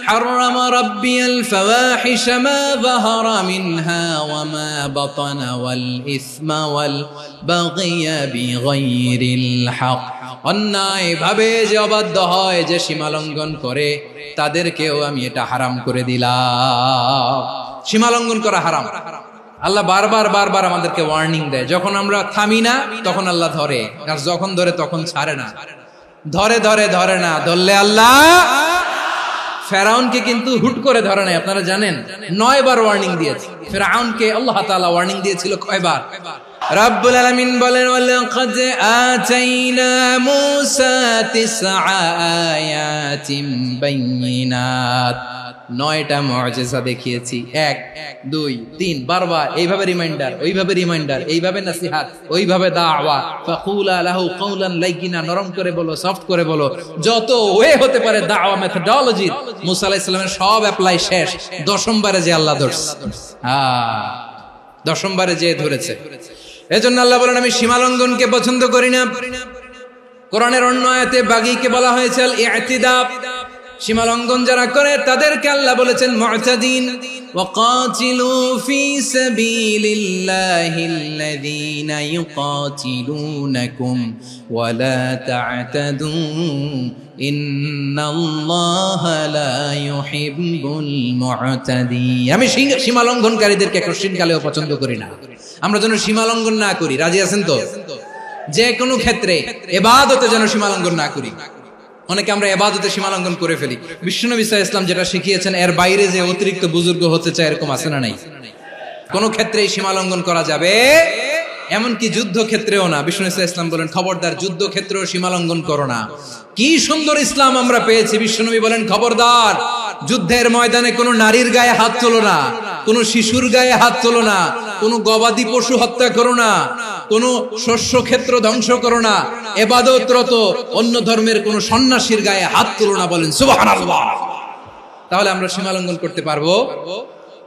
হারামা রাব্বিয়াল ফাওয়াহিশা মা যাহারা মিনহা ওয়া মা বাতানা ওয়াল ইসমা ওয়াল বাগিয়া বিগাইরিল হক। অন্যায় ভাবে যে অবাধ্য হয়, যে সীমা লঙ্ঘন করে, তাদেরকেও আমি এটা হারাম করে দিলাম। সীমা লঙ্ঘন করা হারাম। আল্লাহ বারবার বারবার আমাদেরকে ওয়ার্নিং দেয়। যখন আমরা থামি না তখন আল্লাহ ধরে, আর যখন ধরে তখন ছাড়ে না। ধরে ধরে ধরে না, ধরলে আল্লাহ। ফেরাউনকে কিন্তু হুট করে ধরে নাই, আপনারা জানেন 9 বার ওয়ার্নিং দিয়েছে। ফেরাউনকে আল্লাহ তাআলা ওয়ার্নিং দিয়েছিল কয়বার? রাব্বুল আলামিন বলেন ওয়ালাকাদ আতাইনা মূসা 9 আয়াতিন বাইয়িনাত। 9টা মুআজিজা দেখিয়েছি। 1 2 3 বারবার এইভাবে রিমাইন্ডার, ওইভাবে রিমাইন্ডার, এইভাবে নসিহত, ওইভাবে দাওয়া। ফাকুলা লাহু কাওলান লাইয়িনা, নরম করে বলো, সফট করে বলো, যত ওয়ে হতে পারে দাওয়া মেথডোলজি। মুসা আলাইহিস সালামের সব অ্যাপ্লাই শেষ। 10ম বারে যে আল্লাহ ধরছে, 10ম বারে যে ধরেছে। এজন্য আল্লাহ বলেন আমি সীমা লঙ্ঘনকে পছন্দ করি না। কোরআনের অন্য আয়াতে বাগীকে বলা হয়েছে আল ইতিদা। সীমা লঙ্ঘন যারা করে তাদেরকে আল্লাহ বলেছেন মুতাদিন। ওয়াকাতিলু ফি সাবিলিল্লাহিল্লাযীনা ইউকাতিলুনাকুম ওয়া লা তা'তাদু ইন্নাল্লাহা লা ইউহিব্বুল মুতাদিন। আমি সীমা লঙ্ঘনকারীদেরকে কোশ্চিনকালেও পছন্দ করি না। আমরা যেন সীমা লঙ্ঘন না করি, রাজি আছেন তো? যে কোনো ক্ষেত্রে ইবাদতে যেন সীমা লঙ্ঘন না করি। অনেকে আমরা ইবাদতে সীমা লঙ্ঘন করে ফেলি। বিশ্বনবী সাল্লাল্লাহু আলাইহি ওয়াসাল্লাম যেটা শিখিয়েছেন এর বাইরে যে অতিরিক্ত বুজুর্গ হতে চায়, এরকম আছে না নাই? কোন ক্ষেত্রেই সীমা লঙ্ঘন করা যাবে, এমনকি যুদ্ধ ক্ষেত্রেও না। বিশ্বনবী সাল্লাল্লাহু আলাইহি ওয়াসাল্লাম বলেন খবরদার যুদ্ধ ক্ষেত্রেও সীমা লঙ্ঘন করো না। কি সুন্দর ইসলাম আমরা পেয়েছি। বিশ্বনবী বলেন খবরদার যুদ্ধের ময়দানে কোনো নারীর গায়ে হাত তোলো না, কোনো শিশুর গায়ে হাত তোলো না, কোনো গবাদি পশু হত্যা করো না, কোনো শস্য ক্ষেত্র ধ্বংস করো না, ইবাদতরত অন্য ধর্মের কোনো সন্ন্যাসীর গায়ে হাত তোলো না। বলেন সুবহানাল্লাহ। তাহলে আমরা সীমা লঙ্ঘন করতে পারবো?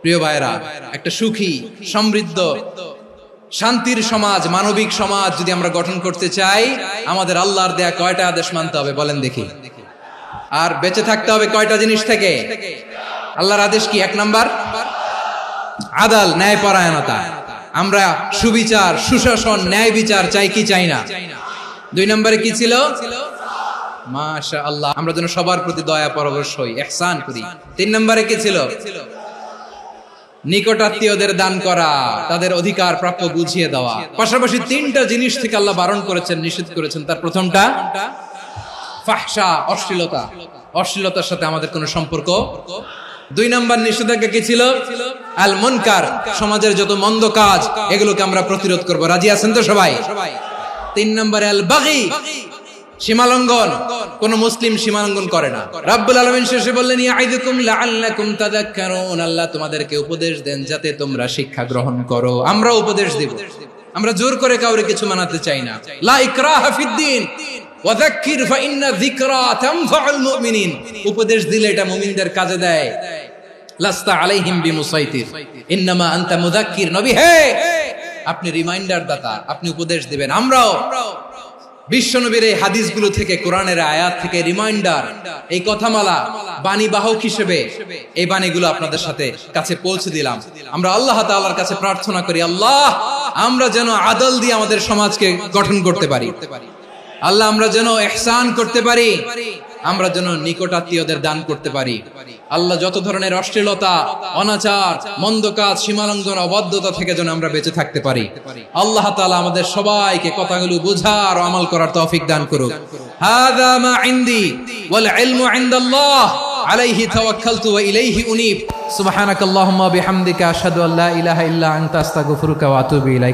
প্রিয় ভাইরা, একটা সুখী, সমৃদ্ধ, শান্তির সমাজ, মানবিক সমাজ যদি আমরা গঠন করতে চাই, আমাদের আল্লাহর দেয়া কয়টা আদেশ মানতে হবে বলেন দেখি? আর বেঁচে থাকতে হবে কয়টা জিনিস থেকে? আল্লাহর আদেশ কি? 1 নাম্বার আদাল, ন্যায়পরায়ণতা। আমরা সুবিচার, সুশাসন, ন্যায় বিচার চাই কি চাই না? 2 নম্বরে কি ছিল? মাশাআল্লাহ, আমরা যেন সবার প্রতি দয়া পরবশ হই, ইহসান করি। 3 নম্বরে কি ছিল? নিকটাত্মীয়দের দান করা, তাদের অধিকার প্রাপ্য বুঝিয়ে দেওয়া। পাশাপাশি 3টা জিনিস থেকে আল্লাহ বারণ করেছেন, নিষেধ করেছেন। তার প্রথমটা ফাহশা, অশ্লীলতা। অশ্লীলতার সাথে আমাদের কোনো সম্পর্ক। 2 নম্বর নিষেধাজ্ঞা কি ছিল? আল মুনকার, সমাজের যত মন্দ কাজ এগুলোকে আমরা প্রতিরোধ করব। রাজি আছেন তো সবাই? 3 নম্বরে আল বাগী, সীমালঙ্ঘন। কোন মুসলিম সীমালঙ্ঘন করে না। রাব্বুল আলামিন শেষে বললেন ইয়াইদুকুম লাআল্লাকুম তাযাক্কারুন। আল্লাহ তোমাদেরকে উপদেশ দেন যাতে তোমরা শিক্ষা গ্রহণ করো। আমরা উপদেশ দেব, আমরা জোর করে কাউরে কিছু মানাতে চাই না। লা ইকরাহা ফিদ্দিন ওয়াযাক্কির ফাইন্না যিকরা তানফাউল মুমিনিন। উপদেশ দিলে এটা মুমিনদের কাজে দেয়। লাস্তা আলাইহিম বিমুসাইতির ইন্নামা আনতা মুযাক্কির। নবী হে, আপনি রিমাইন্ডার দাতা, আপনি উপদেশ দিবেন। আমরাও বিশ্বনবীর এই হাদিসগুলো থেকে, কোরআনের আয়াত থেকে রিমাইন্ডার, এই কথামালা, বাণী বাহক হিসেবে এই বাণীগুলো আপনাদের সাথে কাছে পৌঁছে দিলাম। আমরা আল্লাহ তাআলার কাছে প্রার্থনা করি, আল্লাহ আমরা যেন আদল দিয়ে আমাদের সমাজকে গঠন করতে পারি। আল্লাহ আমরা যেন ইহসান করতে পারি। আমরা যেন নিকটাত্মীয়দের দান করতে পারি। আল্লাহ যত ধরনের অশ্লীলতা, অনাচার, মন্দ কাজ, সীমালঙ্ঘন, অবাধ্যতা থেকে যেন আমরা বেঁচে থাকতে পারি। আল্লাহ তাআলা আমাদের সবাইকে কথাগুলো বুঝার ও আমল করার তৌফিক দান করুক। হাযা মা ইনদি ওয়াল ইলমু ইনদাল্লাহ আলাইহি তাওয়াক্কালতু ওয়া ইলাইহি উনীব। সুবহানাকাল্লাহুম্মা বিহামদিকা আশহাদু আল্লা ইলাহা ইল্লা আনতা আস্তাগফিরুকা ওয়া আতুবু ইলাইক।